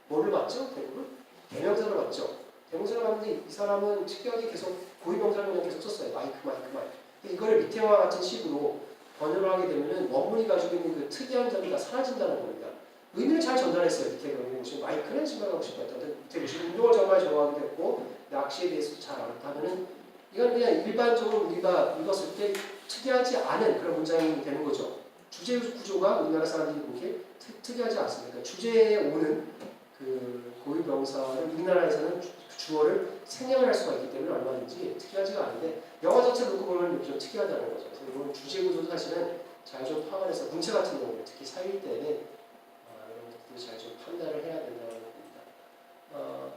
뭐를 봤죠? 대부분? 대명사를 봤죠. 대명사를 봤는데 이 사람은 특이하게 계속 고유명사를 그냥 계속 썼어요. 마이크. 근데 이거를 밑에와 같은 식으로 번역을 하게 되면은 원문이 가지고 있는 그 특이한 점이 다 사라진다는 겁니다. 의미를 잘 전달했어요. 밑에 보면 지금 마이크는 생각하고 싶었다. 밑에 보시면 운동을 정말 좋아하게 됐고 낚시에 대해서도 잘 알았다면은 이건 그냥 일반적으로 우리가 읽었을 때 특이하지 않은 그런 문장이 되는 거죠. 주제 구조가 우리나라 사람들이 보기에 특이하지 않습니다. 그러니까 주제에 오는 그 고유 명사를 우리나라에서는 주어를 생략을 할 수가 있기 때문에 얼마든지 특이하지가 않은데 영어 자체를 놓고 보면 좀 특이하다는 거죠. 그래서 이건 주제 구조도 사실은 잘 좀 파악을 해서 문체 같은 경우는 특히 사일 때는 이런 것들을 잘 좀 판단을 해야 된다는 겁니다.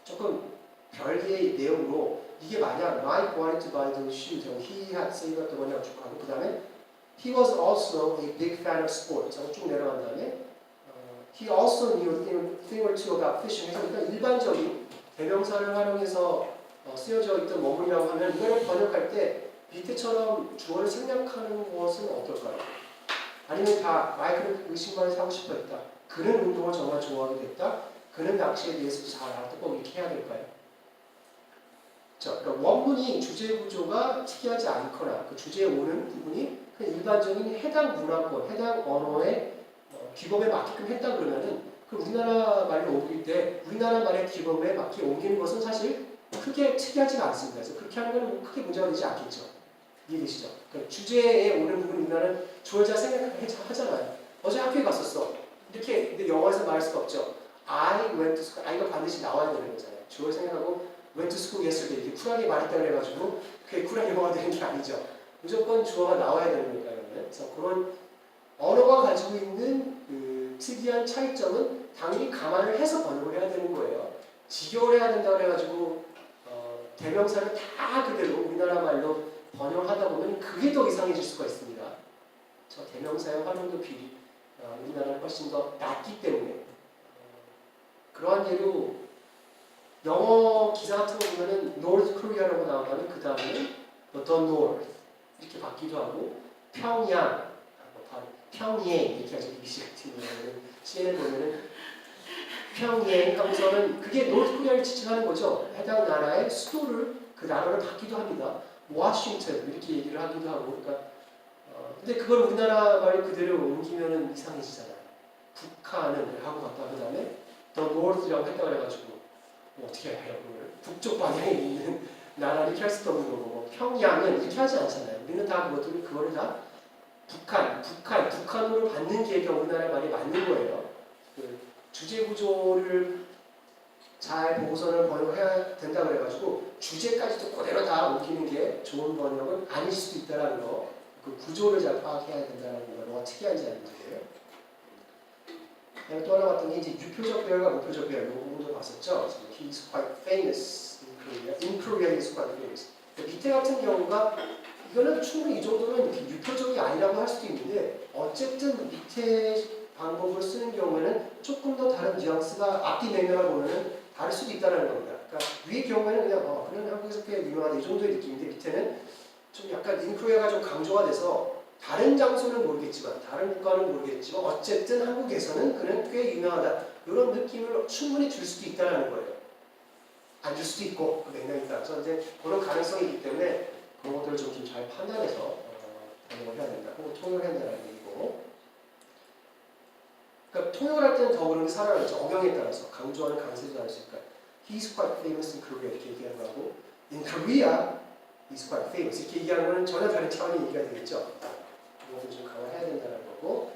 조금 별개의 내용으로 이게 만약 Mike wanted to buy those shoes, he had saved money 하고 그 다음에 he was also a big fan of sports 하고 쭉 내려간 다음에 he also knew a thing or two about fishing. 그래서 일단 일반적인 대명사를 활용해서 쓰여져 있던 원문이라고 하면 이거를 번역할 때 밑에처럼 주어를 생략하는 것은 어떨까요? 아니면 다 마이크는 의식만을 사고 싶어 했다. 그는 운동을 정말 좋아하게 됐다. 그는 낚시에 대해서 잘 알았다. 꼭 이렇게 해야 될까요? 자, 그러니까 원문이 주제 구조가 특이하지 않거나 그 주제에 오는 부분이 그냥 일반적인 해당 문화권, 해당 언어의 규범에 맞게끔 했다 그러면은 그 우리나라 말로 옮길 때 우리나라 말의 규범에 맞게 옮기는 것은 사실 크게 특이하지가 않습니다. 그래서 그렇게 하는 건 크게 문제가 되지 않겠죠. 이해되시죠? 그러니까 주제에 오는 부분 우리나라는 주어자 생각하잖아요. 어제 학교에 갔었어. 이렇게 근데 영어에서 말할 수가 없죠. I went to school. I가 반드시 나와야 되는 거잖아요. 주어를 생각하고 went to school yesterday 이렇게 쿨하게 말했다 그래가지고 그게 쿨한 영어가 되는 게 아니죠. 무조건 주어가 나와야 되는 거니까요. 그래서 그런 언어가 가지고 있는 그 특이한 차이점은 당연히 감안을 해서 번역을 해야 되는 거예요. 직역을 해야 된다고 해가지고 대명사를 다 그대로 우리나라 말로 번역하다 보면 그게 더 이상해질 수가 있습니다. 저 대명사의 활용도 우리나라는 훨씬 더 낮기 때문에 그러한 예로 영어 기사 같은 거 보면은 North Korea라고 나오면 그 다음에는 The North 이렇게 받기도 하고 평양 평양 이렇게 하죠. BBC 같은 경우는 CNN 보면은 평양 하고서는 그게 노르트코리아를 지칭하는 거죠. 해당 나라의 수도를 그 나라를 받기도 합니다. 워싱턴 이렇게 얘기를 하기도 하고 그러니까 근데 그걸 우리나라 말 그대로 옮기면은 이상해지잖아요. 북한은 하고 갔다 그 다음에 더 노르트라고 했다 그래가지고 뭐 어떻게 해요? 그걸 북쪽 방향에 있는 나라를 이렇게 할 수도 없는 거고 뭐 평양은 이렇게 하지 않잖아요. 우리는 다 그거를 다 북한으로 받는 계획이 우리나라 말이 맞는 거예요. 그 주제 구조를 잘 보고서는 번역해야 된다 그래가지고 주제까지도 그대로 다 옮기는 게 좋은 번역은 아닐 수도 있다라는 거. 그 구조를 잘 파악해야 된다는 걸 어떻게 하는지 아는 거예요. 또 하나 봤던 게 이제 유표적 배열과 무표적 배열 이 부분도 봤었죠. He's quite famous in Korea. In Korea he's quite famous. 밑에 같은 경우가 이거는 충분히 이 정도면 유표적이 아니라고 할 수도 있는데 어쨌든 밑에 방법을 쓰는 경우에는 조금 더 다른 뉘앙스가 앞뒤 맥락을 보면은 다를 수도 있다는 겁니다. 그러니까 위의 경우에는 그냥 한국에서 꽤 유명하다 이 정도의 느낌인데 밑에는 좀 약간 인크로야가 좀 강조가 돼서 다른 장소는 모르겠지만 다른 국가는 모르겠지만 어쨌든 한국에서는 그는 꽤 유명하다 이런 느낌을 충분히 줄 수도 있다는 거예요. 안 줄 수도 있고 그 맥락에 따라서 이제 그런 가능성이 있기 때문에 그런 것들을 좀 잘 판단해서 반영을 해야 된다. 혹은 통역을 해야 된다는 얘기고 그러니까 통역을 할 때는 더 그런 게 살아나죠. 억양에 따라서 강조하는 강세도 할 수 있으니까 He's quite famous in Korea 이렇게 얘기하는 거고 In Korea He's quite famous 이렇게 얘기하는 거는 전혀 다른 차원의 얘기가 되겠죠. 이것도 좀 강화해야 된다는 거고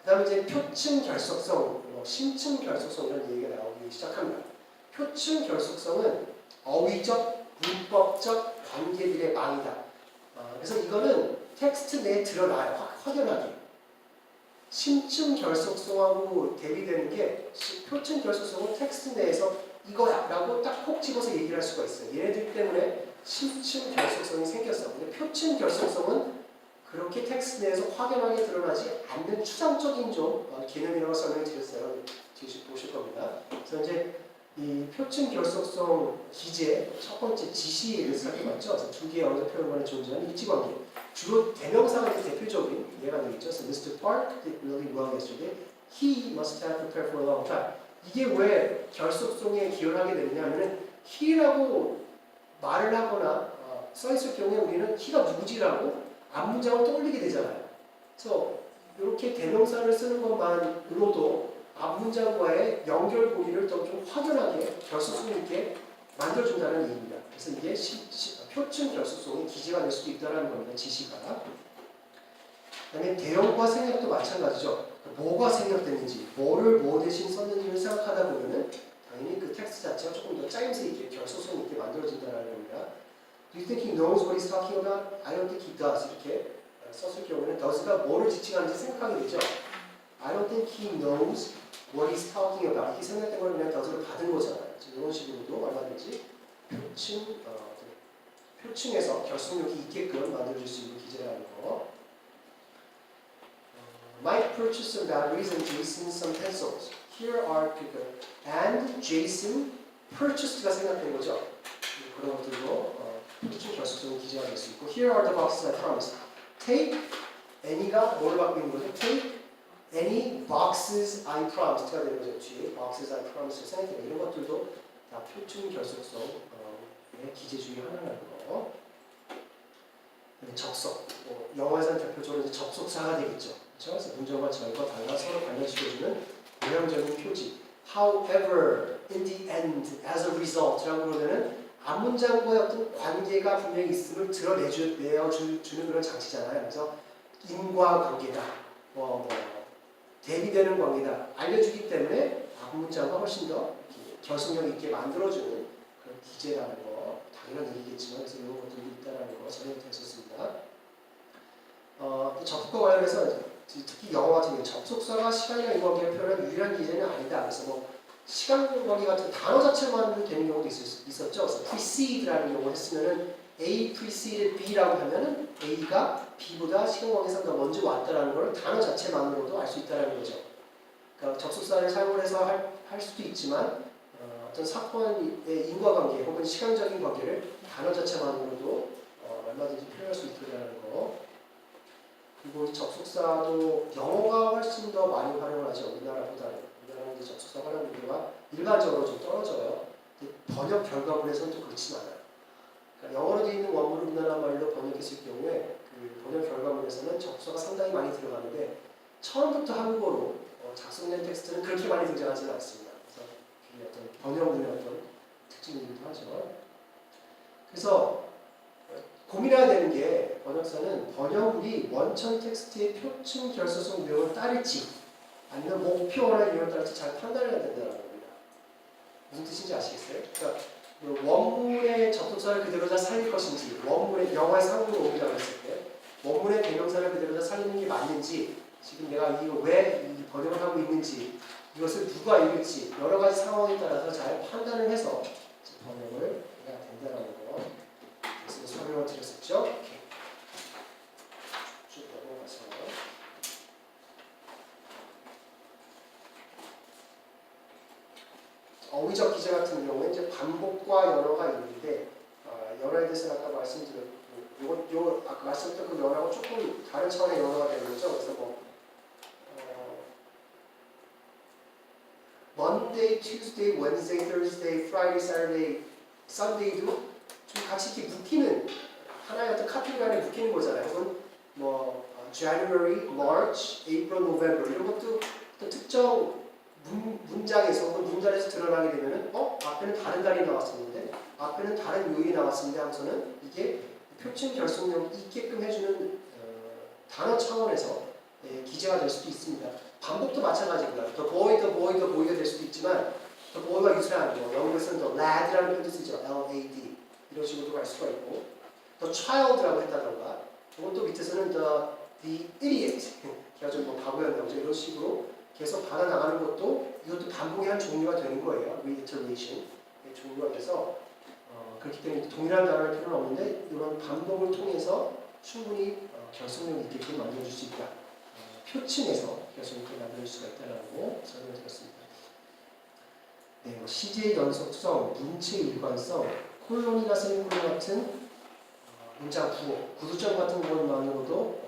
그 다음에 이제 표층 결속성, 심층 결속성 이런 얘기가 나오기 시작합니다. 표층 결속성은 어휘적, 문법적 관계들의 망이다. 그래서 이거는 텍스트 내에 드러나요. 확연하게. 심층 결속성하고 대비되는 게 표층 결속성은 텍스트 내에서 이거야 라고 딱 콕 집어서 얘기를 할 수가 있어요. 얘네들 때문에 심층 결속성이 생겼어. 근데 표층 결속성은 그렇게 텍스트 내에서 확연하게 드러나지 않는 추상적인 좀 개념이라고 설명을 드렸어요. 뒤에 보실 겁니다. 그래서 이제 이 표층 결속성 기제 첫 번째 지시를 살펴봤죠. 두 개의 언어 표현 간에 존재하는 일치관계. 주로 대명사가 대표적인 예가 되겠죠. So Mr. Park did really well yesterday. He must have prepared for a long time. 이게 왜 결속성에 기여를 하게 되느냐면은 he라고 말을 하거나 써있을 경우에 우리는 he가 누구지라고 앞문장을 떠올리게 되잖아요. 그래서 이렇게 대명사를 쓰는 것만으로도 앞문장과의 연결고리를 좀 확연하게 결속성 있게 만들어준다는 얘기입니다. 그래서 이게 표층 결속성의 기제가 될 수도 있다는 겁니다. 지시가. 그다음에 대형과 생략도 마찬가지죠. 뭐가 생략됐는지, 뭐를 뭐 대신 썼는지를 생각하다 보면은 당연히 그 텍스트 자체가 조금 더 짜임새 있게 결속성 있게 만들어진다는 겁니다. Do you think he knows what he's talking about? I don't think he does. 이렇게 썼을 경우에는 does가 뭐를 지칭하는지 생각하게 되죠. I don't think he knows what he's talking about. 이렇게 생각된 걸 그냥 does를 받은 거잖아요. 이런 식으로도 얼마든지 표층에서 결속력이 있게끔 만들어줄 수 있는 기제라는 거. Mike purchased some batteries and Jason some pencils. Here are and Jason purchased가 생각된 거죠. 그런 것들도 표층 결속적인 기제가 될 수 있고 Here are the boxes I promised. Take any가 뭐를 갖고 있는 거죠? Take any boxes I promised가 되는 거죠. 뒤에 boxes I promised 생각되는 이런 것들도 다 표층 결속성의 기제 중에 하나라는 거. 적석. 영어에서는 대표적으로 이제 접속사가 되겠죠. 그렇죠? 그래서 문장과 절과 달라 서로 관련시켜주는 모양적인 표지. However, in the end, as a result 라고 그러면은 앞문장과의 어떤 관계가 분명히 있음을 내어주는 그런 장치잖아요. 그래서 인과관계다, 대비되는 관계다 알려주기 때문에 앞문장과 훨씬 더 결속력 있게 만들어주는 그런 기제라는 거 당연한 얘기겠지만 그래서 이런 것들이 있다는 거 전해드렸었습니다. 접속과 관련해서 특히 영어 같은 경우 접속사가 시간이나 인과관계를 표현한 유일한 기제는 아니다. 그래서 시간관계 같은 단어 자체만 되는 경우도 있었죠. 그래서 precede라는 용어를 했으면은 A preceded B라고 하면은 A가 B보다 시간관계상 더 먼저 왔다라는 걸 단어 자체만으로도 알 수 있다는 거죠. 그러니까 접속사를 사용을 해서 할 수도 있지만 어떤 사건의 인과관계 혹은 시간적인 관계를 단어 자체만으로도 얼마든지 표현할 수 있다는 거. 그리고 이 접속사도 영어가 훨씬 더 많이 활용을 하죠. 우리나라보다는. 우리나라는 이제 접속사 활용 빈도가 일반적으로 좀 떨어져요. 근데 번역 결과물에서는 또 그렇진 않아요. 그러니까 영어로 되어 있는 원문을 우리나라 말로 번역했을 경우에 그 번역 결과물에서는 접속사가 상당히 많이 들어가는데 처음부터 한국어로 작성된 텍스트는 그렇게 많이 등장하지는 않습니다. 그래서 그게 어떤 번역문의 어떤 특징이기도 하죠. 그래서 고민해야 되는 게 번역사는 번역물이 원천 텍스트의 표준 결서성 내용을 따를지 아니면 목표나 내용을 따를지 잘 판단해야 된다는 겁니다. 무슨 뜻인지 아시겠어요? 그러니까 원문의 접속사를 그대로 다 살릴 것인지 원문의 영화의 상으로 옮기라고 했을 때 원문의 대명사를 그대로 다 살리는 게 맞는지 지금 내가 이거 왜 이 번역을 하고 있는지 이것을 누가 읽을지 여러 가지 상황에 따라서 잘 판단을 해서 번역을 해야 된다는 거 그래서 설명을 드렸었죠. 이렇게 쭉 넘어가서 어휘적 기제 같은 경우에 이제 반복과 연어가 있는데 연어에 대해서 아까 말씀드렸고 요 아까 말씀드렸던 그 연어하고 조금 다른 차원의 연어가 되는 거죠. 그래서 뭐 Monday, Tuesday, Wednesday, Thursday, Friday, Saturday, Sunday도 좀 같이 이렇게 묶이는 하나의 어떤 카테고리 안에 묶이는 거잖아요. 혹은 뭐 January, March, April, November 이런 것도 또 특정 문장에서 혹은 문단에서 드러나게 되면은 앞에는 다른 달이 나왔었는데 앞에는 다른 요일이 나왔었는데 하면서는 이게 표준 결속력이 있게끔 해주는 단어 차원에서 기재가 될 수도 있습니다. 반복도 마찬가지입니다. the boy가 될 수도 있지만 the boy가 유사한 거 영어에서는 the lad라는 표현도 쓰죠. L-A-D 이런 식으로도 갈 수가 있고 the child라고 했다던가 이건 또 밑에서는 the idiot 걔가 좀 뭐 바보였나 보죠. 이런 식으로 계속 받아나가는 것도 이것도 반복의 한 종류가 되는 거예요. reiteration 종류가 돼서 그렇기 때문에 동일한 단어를 필요는 없는데 이런 반복을 통해서 충분히 결속력 있게끔 만들어줄 수 있다. 표층에서 결속력을 만들 수가 있다라고 설명을 드렸습니다. 네, 뭐 시제의 연속성, 문체 일관성, 콜론이나 세미콜론 같은 문장 구호, 구두점 같은 것만으로도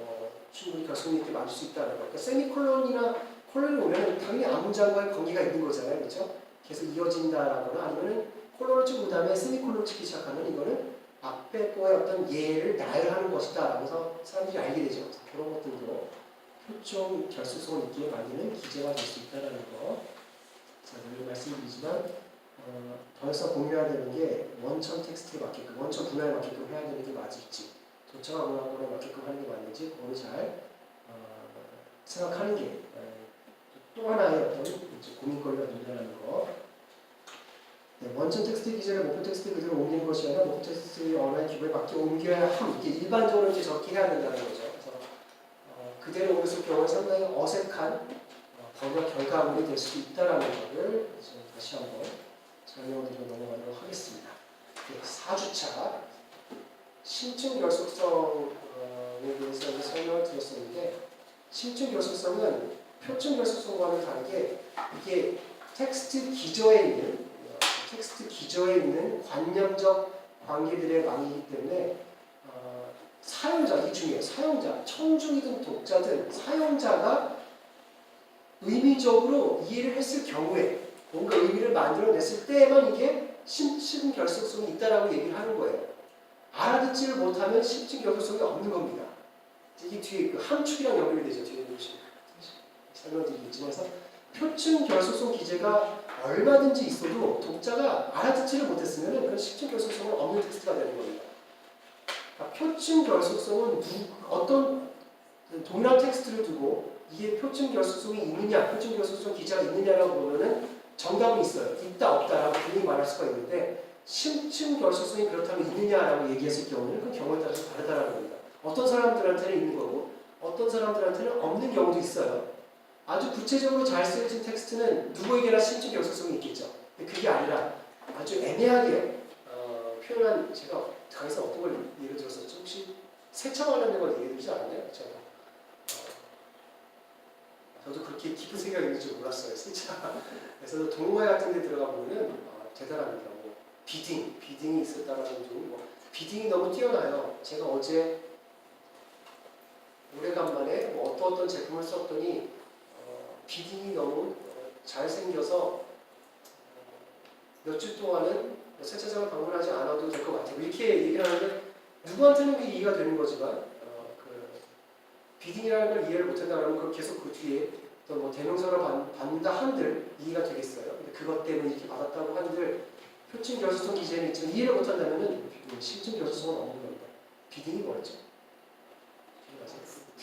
충분히 결속력 있게 만들 수 있다는 거. 그러니까 세미콜론이나 콜론이 오면 당연히 앞문장과의 관계가 있는 거잖아요, 그렇죠? 계속 이어진다라거나 아니면은 콜론을 찍은 다음에 세미콜론을 찍기 시작하면 이거는 앞에 거의 어떤 예를 나열하는 것이다라면서 사람들이 알게 되죠. 그런 것들도 표준 결속성을 있게 만드는 기제가 될 수 있다는 거. 자, 늘 말씀드리지만 번역사 고민해야 되는 게 원천 텍스트에 맞게끔, 원천 분야에 맞게끔 해야 되는 게 맞을지, 도처가 문화권에 맞게끔 하는 게 맞는지 그거를 잘 생각하는 게 또 하나의 어떤 고민거리가 된다는 거. 네, 원천 텍스트 기제를 목표 텍스트 그대로 옮기는 것이 아니라 목표 텍스트의 언어의 기본에 맞게 옮겨야 함. 이게 일반적으로 이제 저렇게 해야 된다는 거죠. 그래서 그대로 옮겼을 경우에 상당히 어색한 번역 결과물이 될 수도 있다는 것을 다시 한번 설명을 드리고 넘어가도록 하겠습니다. 네, 4주차 심층 결속성에 대해서 설명을 드렸었는데 심층 결속성은 표준 결속성과는 다르게 이게 텍스트 기저에 있는 관념적 관계들의 망이기 때문에 사용자, 이 중에 사용자, 청중이든 독자든 사용자가 의미적으로 이해를 했을 경우에 뭔가 의미를 만들어냈을 때에만 이게 심층 결속성이 있다라고 얘기를 하는 거예요. 알아듣지를 못하면 심층 결속성이 없는 겁니다. 이게 뒤에 그 함축이랑 연결이 되죠. 뒤에 보시면 설명드리겠지만 그래서 표준 결속성 기제가 얼마든지 있어도 독자가 알아듣지를 못했으면 그건 심층 결속성은 없는 텍스트가 되는 겁니다. 그러니까 표준 결속성은 어떤 동일한 텍스트를 두고 이게 표준 결속성이 있느냐, 표준 결속성 기제가 있느냐라고 보면은 정답은 있어요. 있다, 없다라고 분명히 말할 수가 있는데 심층 결속성이 그렇다면 있느냐라고 얘기했을 경우는 그 경우에 따라서 다르다라는 겁니다. 어떤 사람들한테는 있는 거고 어떤 사람들한테는 없는 경우도 있어요. 아주 구체적으로 잘 쓰여진 텍스트는 누구에게나 심층 결속성이 있겠죠. 근데 그게 아니라 아주 애매하게 표현한 제가 강의에서 어떤 걸 예를 들었었죠? 혹시 세차 관련된 걸 얘기해 드리지 않았나요? 저도 그렇게 깊은 생각이 있는 줄 몰랐어요. 세차. 그래서 동호회 같은 데 들어가 보면은 대단합니다. 뭐 비딩이 있었다라는 좀 비딩이 너무 뛰어나요. 제가 어제 오래간만에 뭐 어떤 제품을 썼더니 비딩이 너무 잘생겨서 몇 주 동안은 세차장을 방문하지 않아도 될 것 같아요. 이렇게 얘기를 하는데 누구한테는 그게 이해가 되는 거지만 그 비딩이라는 걸 이해를 못한다 그러면 그 계속 그 뒤에 어떤 뭐 대명사로 받는다 한들 이해가 되겠어요. 근데 그것 때문에 이렇게 받았다고 한들 표준 결수성 기재는 있지만 이해를 못한다면은 실증 결수성은 없는 겁니다. 비딩이 뭐였죠?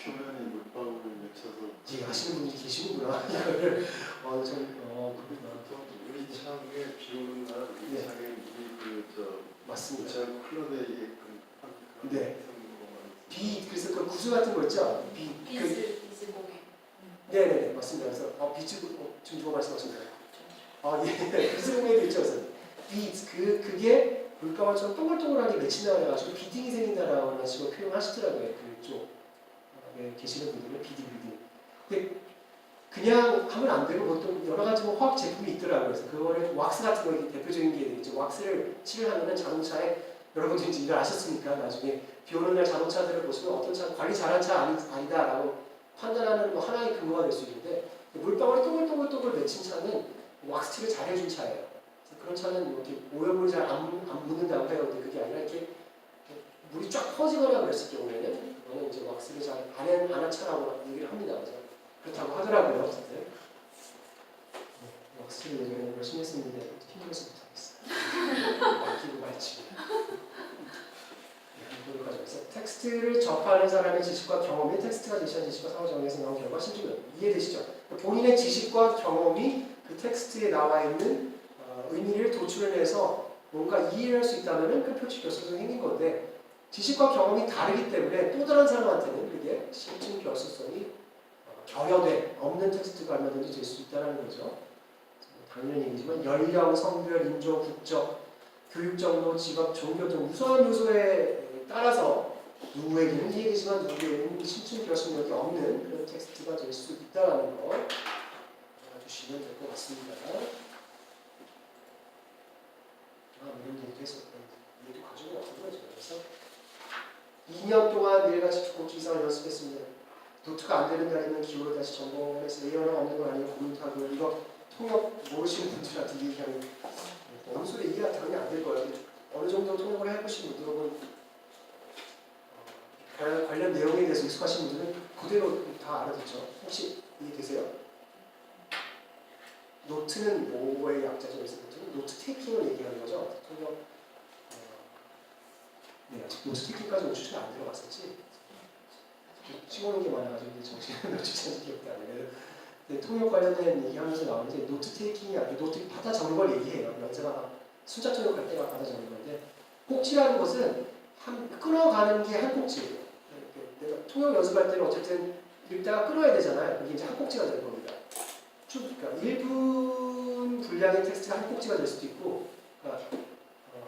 표면에 물방울을 맺혀서 이해하시는 분들이 계시는구나. 이거를 그렇구나. 의창에 비 오는 날 의창에 물이 맞습니다. 의창 클럽에 네. 그래서 그 구슬 같은 거 있죠? 비즈 공예. 네네네 맞습니다. 그래서 비즈 지금 누가 말씀하셨나요? 예. 비즈 공예도 있죠. 그래서 그게 물방울처럼 동글동글하게 맺힌다 그래가지고 비딩이 생긴다라는 식으로 표현하시더라고요. 그쪽 계시는 분들은 비딩. 근데 그냥 하면 안 되고 보통 여러 가지 뭐 화학 제품이 있더라고요. 그래서 그거를 왁스 같은 거 대표적인 게 되겠죠. 왁스를 칠하면은 자동차에 여러분들이 이제 이걸 아셨으니까 나중에 비 오는 날 자동차들을 보시면 어떤 차 관리 잘한 차 아니다라고 판단하는 뭐 하나의 근거가 될 수 있는데 물방울이 동글동글 맺힌 차는 왁스칠을 잘 해준 차예요. 그래서 그런 차는 이렇게 오염물이 잘 안 묻는다고 해요. 근데 그게 아니라 이렇게 물이 쫙 퍼지거나 그랬을 경우에는 그거는 이제 왁스를 잘 안 한 차라고 얘기를 합니다. 그래서 그렇다고 하더라고요. 어쨌든 왁스를 예전에 열심히 했었는데 힘들어서 못하겠어요. 맡기고 말지. 이걸 가져와서 텍스트를 접하는 사람의 지식과 경험이 텍스트가 제시한 지식과 상호 정의에서 나온 결과 신중은 이해되시죠? 본인의 지식과 경험이 그 텍스트에 나와 있는 의미를 도출해내서 뭔가 이해를 할 수 있다면 그 표치 결속성이 생긴 건데 지식과 경험이 다르기 때문에 또 다른 사람한테는 그게 실증 결속성이 결여돼 없는 텍스트가 얼마든지 될 수 있다는 거죠. 당연한 얘기지만 연령, 성별, 인종, 국적, 교육 정도, 직업, 종교 등 우수한 요소에 따라서 누구에게는 이해되지만 누구에게는 실증 결속력이 없는 그런 텍스트가 될 수 있다는 거 알아주시면 될 것 같습니다. 이런 얘기도 했었던 얘기도 가지고 왔던 거죠. 그래서 2년 동안 매일같이 두 곡 이상을 연습했습니다. 노트가 안 되는 날에는 기호를 다시 점검해서 예언은 없는 건 아니고 고민하고 이거 통역 모르시는 분들한테 얘기하면 어느 소리 이해가 당연히 안 될 거예요. 어느 정도 통역을 해보신 분들은 관련 내용에 대해서 익숙하신 분들은 그대로 다 알아듣죠. 혹시 이해되세요? 노트는 뭐의 약자죠? 노트는 노트 테이킹을 얘기하는 거죠. 통역 아직 노트 테이킹까지 오주시안 들어갔었지. 찍어놓은 게 많아가지고 정신을 놓치지 기억도 안 나요. 근데 통역 관련된 얘기하면서 나오는데 노트 테이킹이 아니고 노트 받아 적는 걸 얘기해요. 연세가 숫자 통역할 때가 받아 적는 건데 꼭지라는 것은 끊어가는 게 한 꼭지예요. 내가 통역 연습할 때는 어쨌든 읽다가 끊어야 되잖아요. 그게 이제 한 꼭지가 되는 겁니다. 그러니까 1분 분량의 텍스트가 한 꼭지가 될 수도 있고 그러니까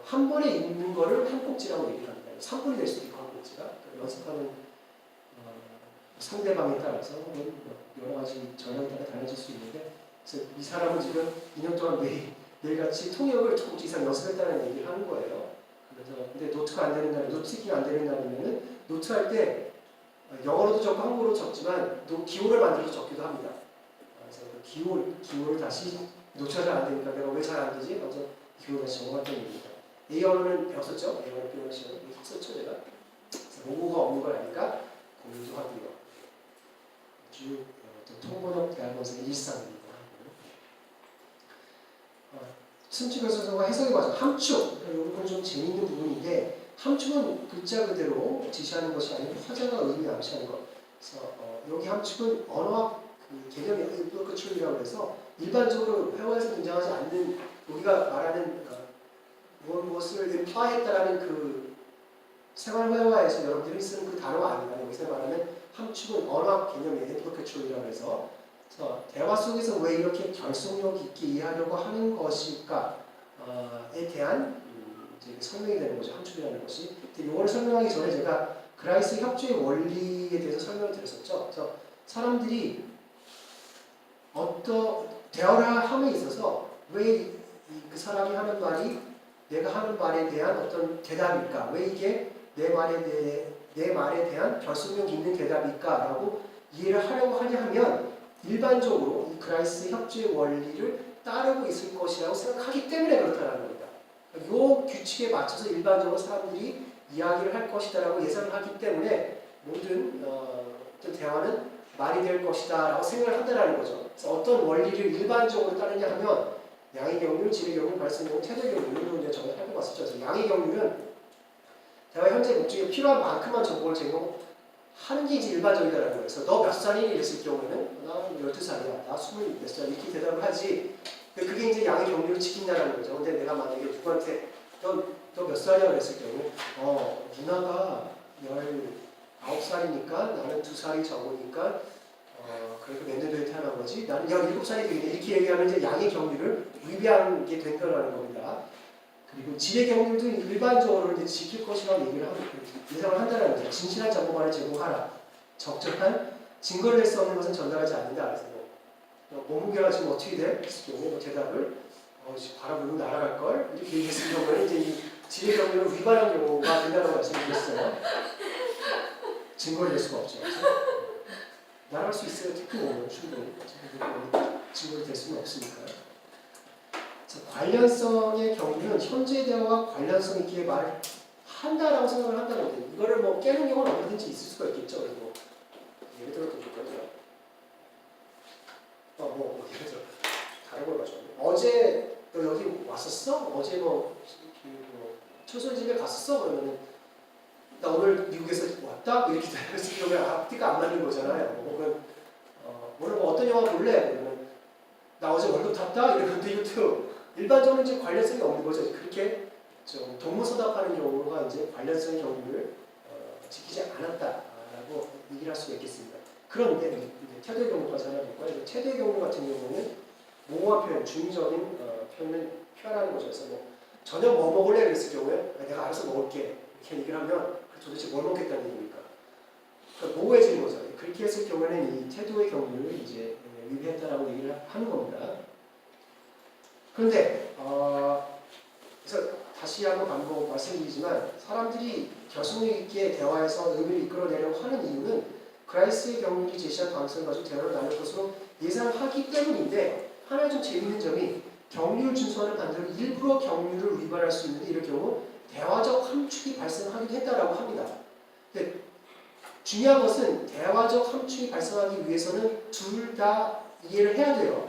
한 번에 읽는 거를 한 꼭지라고 얘기를 합니다. 3분이 될 수도 있고 한 꼭지가 그러니까 연습하는 상대방에 따라서 여러 가지 전형에 따라 달라질 수 있는데 그래서 이 사람은 지금 2년 동안 매일같이 통역을 두 꼭지 이상 연습했다는 얘기를 하는 거예요. 그래서 근데 노트가 안 되는 날, 노트가 안 되는 날이면은 노트할 때 영어로도 적고 한국어로 적지만 기호를 만들어서 적기도 합니다. 그래서 그 기호를 다시 노트가 잘 안 되니까 내가 왜 잘 안 되지? 먼저 기호를 다시 적어봤던 얘기입니다. A어로는 배웠었죠? A어로 표현을 시작을 했었죠 제가. 그래서 모국어가 없는 걸 아니까 공유도 하고요. 통번역 대학원생의 일상입니다. 승축 결선과 해석의 과정, 함축. 이건 좀 재미있는 부분인데 함축은 글자 그대로 지시하는 것이 아니고 화자가 의미 암시하는 것. 그래서 여기 함축은 언어학 개념이 implicat이라고 해서 일반적으로 회화에서 등장하지 않는 우리가 말하는 무엇을 imply했다라는 그 생활 회화에서 여러분들이 쓰는 그 단어가 아니라 여기서 말하는 함축은 언어학 개념의 implicat이라고 해서 대화 속에서 왜 이렇게 결속력 있게 이해하려고 하는 것일까에 대한 이제 설명이 되는 거죠. 함축이라는 것이. 근데 이거를 설명하기 전에 제가 그라이스 협조의 원리에 대해서 설명을 드렸었죠. 그래서 사람들이 어떤 대화를 함에 있어서 왜 그 사람이 하는 말이 내가 하는 말에 대한 어떤 대답일까? 왜 이게 내 말에 내 말에 대한 결속력 있는 대답일까라고 이해를 하려고 하냐 하면 일반적으로 이 그라이스 협조의 원리를 따르고 있을 것이라고 생각하기 때문에 그렇다는 겁니다. 이 규칙에 맞춰서 일반적으로 사람들이 이야기를 할 것이다라고 예상을 하기 때문에 모든 어떤 대화는 말이 될 것이다라고 생각을 한다는 거죠. 그래서 어떤 원리를 일반적으로 따르냐 하면 양의 경륜, 질의 경륜, 발생 경륜, 태도의 경륜으로 이제 정의를 살펴봤었죠. 그래서 양의 경륜은 대화 현재 목적에 필요한 만큼만 정보를 제공하는 게 이제 일반적이다라는 거예요. 그래서 너 몇 살이니? 이랬을 경우에는 나 12살이야. 나 20 몇 살 이렇게 대답을 하지. 근데 그게 이제 양의 경륜을 지킨다는 거죠. 근데 내가 만약에 누구한테 너 몇 살이야? 그랬을 경우에 누나가 19살이니까 나는 2살이 적으니까 그러니까 몇 년도에 태어난 거지? 나는 17살이 되겠네. 이렇게 얘기하면 이제 양의 경륜을 위배하게 된다는 겁니다. 그리고 질의 경륜도 일반적으로 이제 지킬 것이라고 얘기를 하고 예상을 한다는 거죠. 진실한 정보만을 제공하라. 적절한 증거를 낼 수 없는 것은 전달하지 않는다. 그래서 몸무게가 지금 어떻게 돼? 그랬을 경우에 대답을 바람 불고 날아갈 걸 이렇게 얘기했을 경우에는 이제 이 질의 경륜을 위반한 경우가 된다는 말씀을 드렸어요. 증거를 낼 수가 없죠. 날아갈 수 있어요. 특히 몸은 충분히 증거를 댈 수는 없으니까요. 자, 관련성의 경우는 현재 대화와 관련성 있게 말을 한다라고 생각을 한다는 거예요. 이거를 뭐 깨는 경우는 얼마든지 있을 수가 있겠죠. 그래서 뭐 예를 들어 또 좋거든요. 예를 들어 다른 걸 가져왔네. 어제 너 여기 왔었어? 어제 초솔 집에 갔었어? 그러면은 나 오늘 미국에서 왔다? 이렇게 했을 경우에 앞뒤가 안 맞는 거잖아요. 혹은 오늘 뭐 어떤 영화 볼래? 그러면 나 어제 월급 탔다? 이러면 이것도 일반적으로 이제 관련성이 없는 거죠. 그렇게 좀 동문서답하는 경우가 이제 관련성의 경우를 지키지 않았다라고 얘기를 할 수가 있겠습니다. 그런데 이제 태도의 경우까지 하나 볼까요? 태도의 경우 같은 경우는 모호한 표현, 중의적인 표현을 표현하는 거죠. 그래서 뭐 저녁 뭐 먹을래? 그랬을 경우에 내가 알아서 먹을게 이렇게 얘기를 하면 도대체 뭘 먹겠다는 얘기입니까? 그러니까 모호해지는 거죠. 그렇게 했을 경우에는 이 태도의 경우를 이제 위배했다라고 얘기를 하는 겁니다. 그런데 그래서 다시 한번 반복 말씀드리지만 사람들이 결속력 있게 대화에서 의미를 이끌어내려고 하는 이유는 그라이스의 경륜이 제시한 방식을 가지고 대화를 나눌 것으로 예상하기 때문인데 하나 좀 재미있는 점이 경륜을 준수하는 반대로 일부러 경륜을 위반할 수 있는데 이럴 경우 대화적 함축이 발생하기도 했다라고 합니다. 근데 중요한 것은 대화적 함축이 발생하기 위해서는 둘 다 이해를 해야 돼요.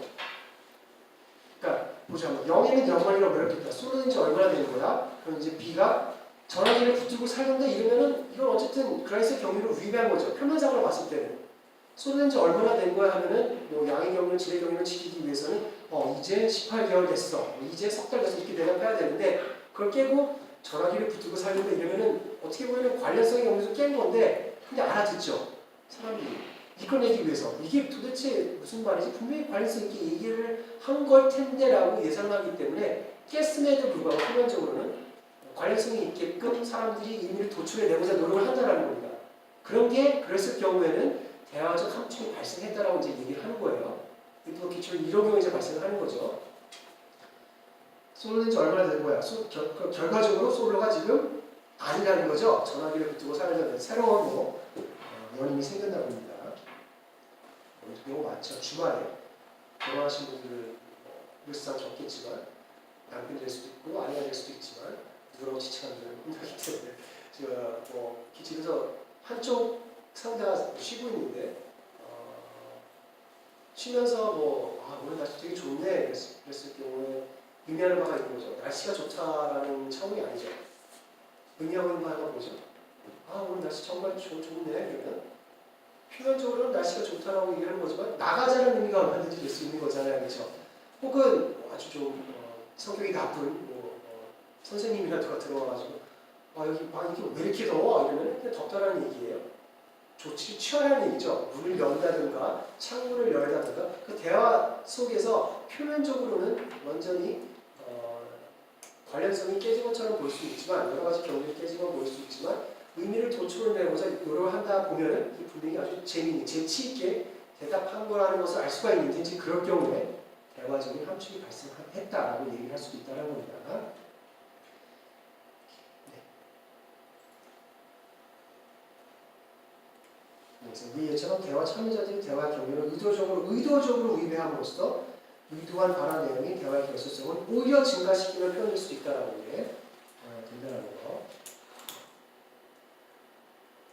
그러니까 보자. 0에는 0만이라고 이렇게 쏘는 지 얼마나 되는 거야? 그럼 이제 B가 전화기를 붙들고 살던데 이러면은 이건 어쨌든 그라이스의 경륜을 위배한 거죠. 표면상으로 봤을 때는. 쏘는 지 얼마나 된 거야 하면은 뭐 양의 경륜, 질의 경륜을 지키기 위해서는 이제 18개월 됐어. 이제 석 달 됐어. 이렇게 대답해야 되는데 그걸 깨고 전화기를 붙들고 살던데 이러면은 어떻게 보면 관련성의 경륜에서 깬 건데 근데 알아듣죠. 사람들이. 이끌어내기 위해서 이게 도대체 무슨 말이지? 분명히 관련성 있게 얘기를 한 걸 텐데라고 예상하기 때문에 깼음에도 불구하고 표면적으로는 관련성이 있게끔 사람들이 의미를 도출해내고자 노력을 한다는 겁니다. 그런 게 그랬을 경우에는 대화적 함축이 발생했다라고 이제 얘기를 하는 거예요. 또 기초로 이런 경우에 이제 발생을 하는 거죠. 솔로는 이제 얼마나 된 거야? 결과적으로 솔로가 지금 아니라는 거죠. 전화기를 붙들고 살려는 새로운 연인이 생겼다고 합니다. 경우 많죠. 주말에 결혼하신 분들은 일상 적겠지만 남편이 될 수도 있고 아내가 될 수도 있지만 누구라고 지칭하는 분은 혼나기 때문에 제가 집에서 한쪽 상대가 쉬고 있는데 쉬면서 오늘 날씨 되게 좋네 그랬을 경우에 의미하는 바가 있는 거죠. 날씨가 좋다라는 차원이 아니죠. 의미하고 있는 바가 뭐죠? 오늘 날씨 정말 좋네 그러면 표면적으로는 날씨가 좋다라고 얘기하는 거지만 나가자는 의미가 얼마든지 될 수 있는 거잖아요. 그렇죠? 혹은 아주 좀 성격이 나쁜 선생님이라든가 들어와가지고 여기 이게 왜 이렇게 더워? 이러면 그냥 덥다라는 얘기예요. 조치를 취하라는 얘기죠. 문을 연다든가 창문을 열다든가 그 대화 속에서 표면적으로는 완전히 관련성이 깨진 것처럼 보일 수 있지만 여러 가지 경우에 깨진 건 보일 수 있지만 의미를 도출해내고자 노력을 한다 보면은 분명히 아주 재미있는 재치 있게 대답한 거라는 것을 알 수가 있는데 이제 그럴 경우에 대화적인 함축이 발생했다라고 얘기를 할 수도 있다는 겁니다. 네. 그래서 위에처럼 대화 참여자들이 대화 경륜을 의도적으로 위배함으로써 의도한 발언 내용이 대화의 결속성을 오히려 증가시키는 표현일 수도 있다라는 게 된다는 거.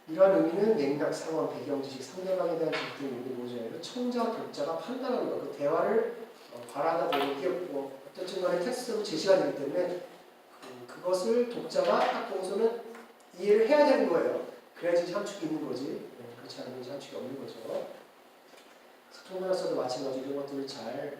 이러한 의미는 맥락, 상황, 배경 지식, 상대방에 대한 지식 등 의미 모자이로 청자와 독자가 판단하는 것, 그 대화를 발화하다 보는 게 어쨌든 간에 텍스트로 제시가 되기 때문에 그것을 독자가 딱 보고서는 이해를 해야 되는 거예요. 그래야지 함축이 있는 거지. 그렇지 않으면 함축이 없는 거죠. 통문학서도 마찬가지로 이런 것들을 잘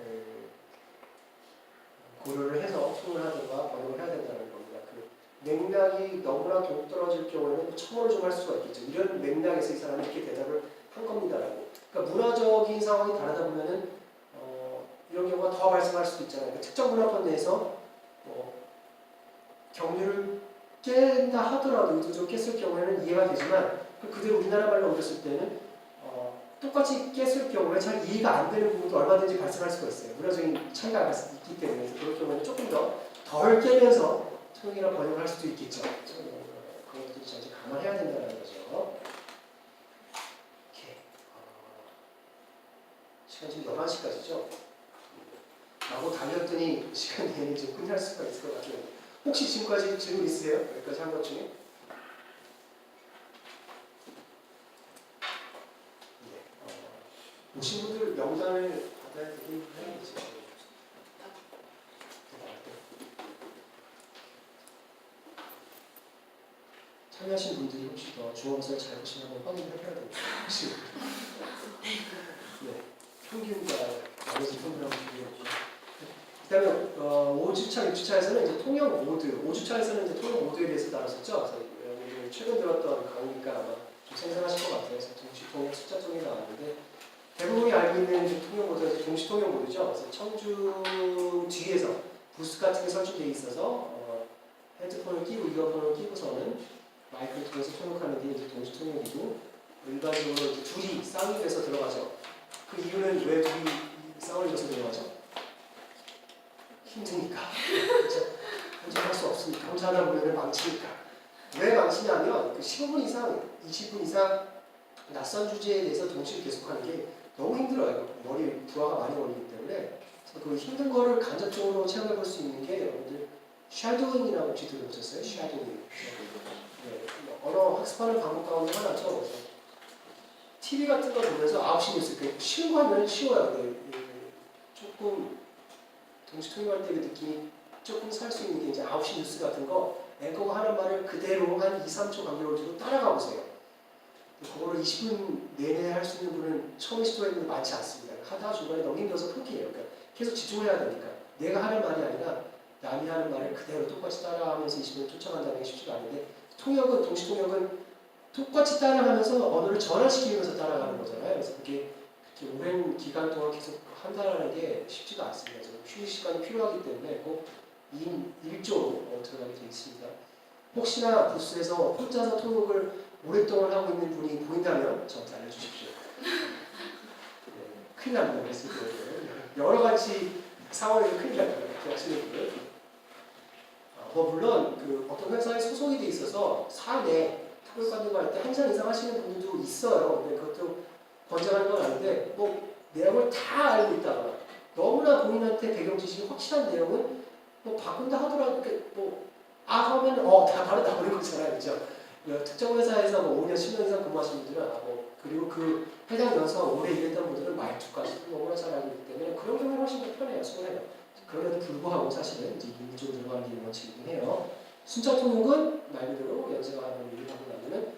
고려를 해서 통문하든가 번역을 해야 된다는 겁니다. 그 맥락이 너무나 동떨어질 경우에는 첨언을 좀 할 수가 있겠죠. 이런 맥락에서 이 사람이 이렇게 대답을 한 겁니다라고. 그러니까 문화적인 상황이 다르다 보면은 이런 경우가 더 발생할 수도 있잖아요. 그러니까 특정 문화권 내에서 경륜을 깬다 하더라도 의도적으로 깼을 경우에는 이해가 되지만 그대로 우리나라 말로 옮겼을 때는 똑같이 깼을 경우에 잘 이해가 안 되는 부분도 얼마든지 발생할 수가 있어요. 문화적인 차이가 있기 때문에 그럴 경우에는 조금 덜 깨면서 통일이나 번역을 할 수도 있겠죠. 그런 것도 이제 감안해야 된다는 거죠. 이렇게 시간 지금 11시까지죠. 라고 달렸더니 시간 내내 지금 끝날 수가 있을 것 같아요. 혹시 지금까지 질문 있으세요? 여기까지 한 것 중에? 오신 분들 명단을 받아야 되긴 해야겠죠. 참여하신 분들이 혹시 더 중앙사를 잘 보시면 한번 확인을 해봐야 됩니다. 혹시 네, 평균과 나머지 평균하고 비교해보죠. 그다음에 5주차, 6주차에서는 이제 통영 모드, 5주차에서는 이제 통영 모드에 대해서 다뤘었죠. 그래서 최근 들었던 강의니까 아마 좀 생생하실 것 같아요. 그래서 동시통역, 숫자통이 나왔는데 대부분이 알고 있는 이제 통역 모드가 동시통역 모드죠. 그래서 청주 뒤에서 부스 같은 게 설치되어 있어서 헤드폰을 끼고 이어폰을 끼고서는 마이크를 통해서 통역하는 게 이제 동시통역이고 일반적으로 이제 둘이 쌍이 돼서 들어가죠. 그 이유는 왜 둘이 쌍을 돼서 들어가죠? 힘드니까. 그렇죠? 혼자 할 수 없으니까. 혼자 하다 보면 망치니까. 왜 망치냐면 그 15분 이상, 20분 이상 낯선 주제에 대해서 동시에 계속하는 게 너무 힘들어요. 머리 부하가 많이 걸리기 때문에. 그래서 그 힘든 거를 간접적으로 체험해 볼 수 있는 게 여러분들 샤도잉이라고 혹시 들어보셨어요? 샤도잉. 네, 언어 학습하는 방법 가운데 하나죠. 그래서 TV 같은 거 보면서 9시 뉴스, 쉬운 거 하면 쉬워요. 조금 동시 통역할 때 그 느낌이 조금 살 수 있는 게 이제 9시 뉴스 같은 거 앵커가 하는 말을 그대로 한 2, 3초 간격을 두고 따라가 보세요. 그거를 20분 내내 할 수 있는 분은 처음에 시도해본 분 많지 않습니다. 하다가 중간에 너무 힘들어서 포기해요. 그러니까 계속 집중해야 되니까. 내가 하는 말이 아니라 남이 하는 말을 그대로 똑같이 따라하면서 20분 쫓아간다는 게 쉽지가 않은데 통역은, 동시 통역은 똑같이 따라가면서 언어를 전환시키면서 따라가는 거잖아요. 그래서 그게 그렇게 오랜 기간 동안 계속 한다는 게 쉽지가 않습니다. 휴식 시간이 필요하기 때문에 꼭 2인 1조로 들어가게 되어 있습니다. 혹시나 부스에서 혼자서 통역을 오랫동안 하고 있는 분이 보인다면 저한테 알려주십시오. 네, 큰일 납니다. 그랬을 때 여러 가지 상황에서 큰일 납니다. 이렇게 하시는 분들. 물론 그 어떤 회사에 소속이 돼 있어서 사내 통역 같은 거 할 때 한 시간 이상 하시는 분들도 있어요. 근데 그것도 권장하는 건 아닌데 내용을 다 알고 있다거나 너무나 본인한테 배경 지식이 확실한 내용은 바꾼다 하더라도 하면 다 바로 나오는 거잖아요. 그죠? 특정 회사에서 5년, 10년 이상 근무하신 분들은 그리고 그 해당 연수가 오래 일했던 분들은 말투까지 너무나 잘 알고 있기 때문에 그런 경우는 훨씬 더 편해요. 수월해요. 그럼에도 불구하고 사실은 이제 이쪽으로 들어가는 게 원칙이긴 해요. 순차 통역은 말 그대로 연수가 하는 일을 하고 나면은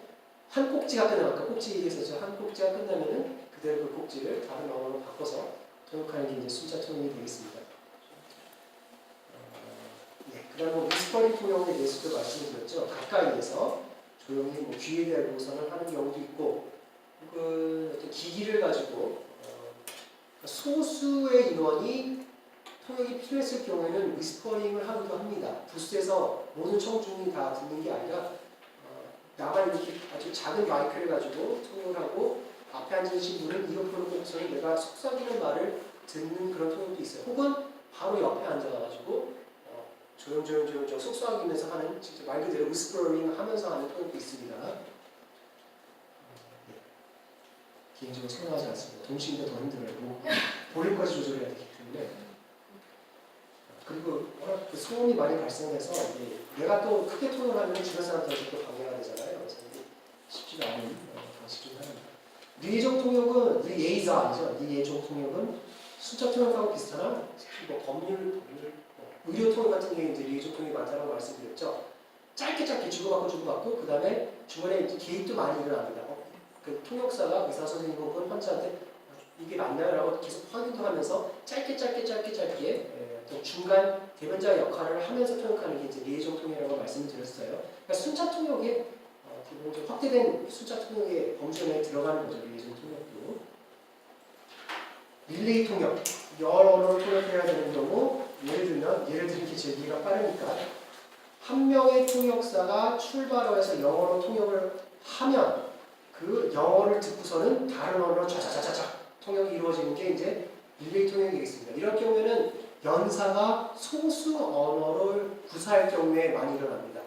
한 꼭지가 끝나면 아까 꼭지 얘기했었죠. 한 꼭지가 끝나면은 그대로 그 꼭지를 다른 언어로 바꿔서 통역하는 게 이제 순차 통역이 되겠습니다. 그 다음에 위스퍼링 통역에 대해서도 말씀을 드렸죠. 가까이에서 조용히 귀에 대한 노선을 하는 경우도 있고 혹은 어떤 기기를 가지고 소수의 인원이 통역이 필요했을 경우에는 위스퍼링을 하기도 합니다. 부스에서 모든 청중이 다 듣는 게 아니라 나만 이렇게 아주 작은 마이크를 가지고 통역을 하고 앞에 앉으신 분은 이어폰을 꽂고서는 내가 속삭이는 말을 듣는 그런 통역도 있어요. 혹은 바로 옆에 앉아가지고 조용조용 속삭이면서 하는 진짜 말 그대로 위스퍼링 하면서 하는 통역도 있습니다. 개인적으로 선호하지 않습니다. 동시인데 더 힘들어요. 뭐, 볼륨까지 조절해야 되기 때문에. 그리고 워낙 그 소음이 많이 발생해서 이게 내가 또 크게 톤을 하면 주변 사람들한테 또 방해가 되잖아요. 그래서 이게 쉽지가 않은 방식이긴 합니다. 뇌종 통역은 뇌예의사이죠. 뇌예종 통역은 숫자 통역하고 비슷하나 특히 뭐 법률, 의료 통역 같은 경우에 이제 뇌종 통역이 많다고 말씀드렸죠. 짧게 주고받고 그 다음에 주변에 이제 개입도 많이 일어납니다. 그 통역사가 의사 선생님 혹은 환자한테 이게 맞나요? 라고 계속 확인도 하면서 짧게 어떤 중간 대변자 역할을 하면서 통역하는 게 이제 리에이션 통역이라고 말씀을 드렸어요. 그러니까 순차 통역에 기본적으로 확대된 순차 통역의 범주 내에 들어가는 거죠. 리에이션 통역도. 릴레이 통역, 여러 언어를 통역해야 되는 경우 예를 들면 게 제일 이해가 빠르니까 한 명의 통역사가 출발을 해서 영어로 통역을 하면 그 영어를 듣고서는 다른 언어로 자자자자자 통역이 이루어지는 게 이제 릴레이 통역이겠습니다. 이런 경우에는 연사가 소수 언어를 구사할 경우에 많이 일어납니다.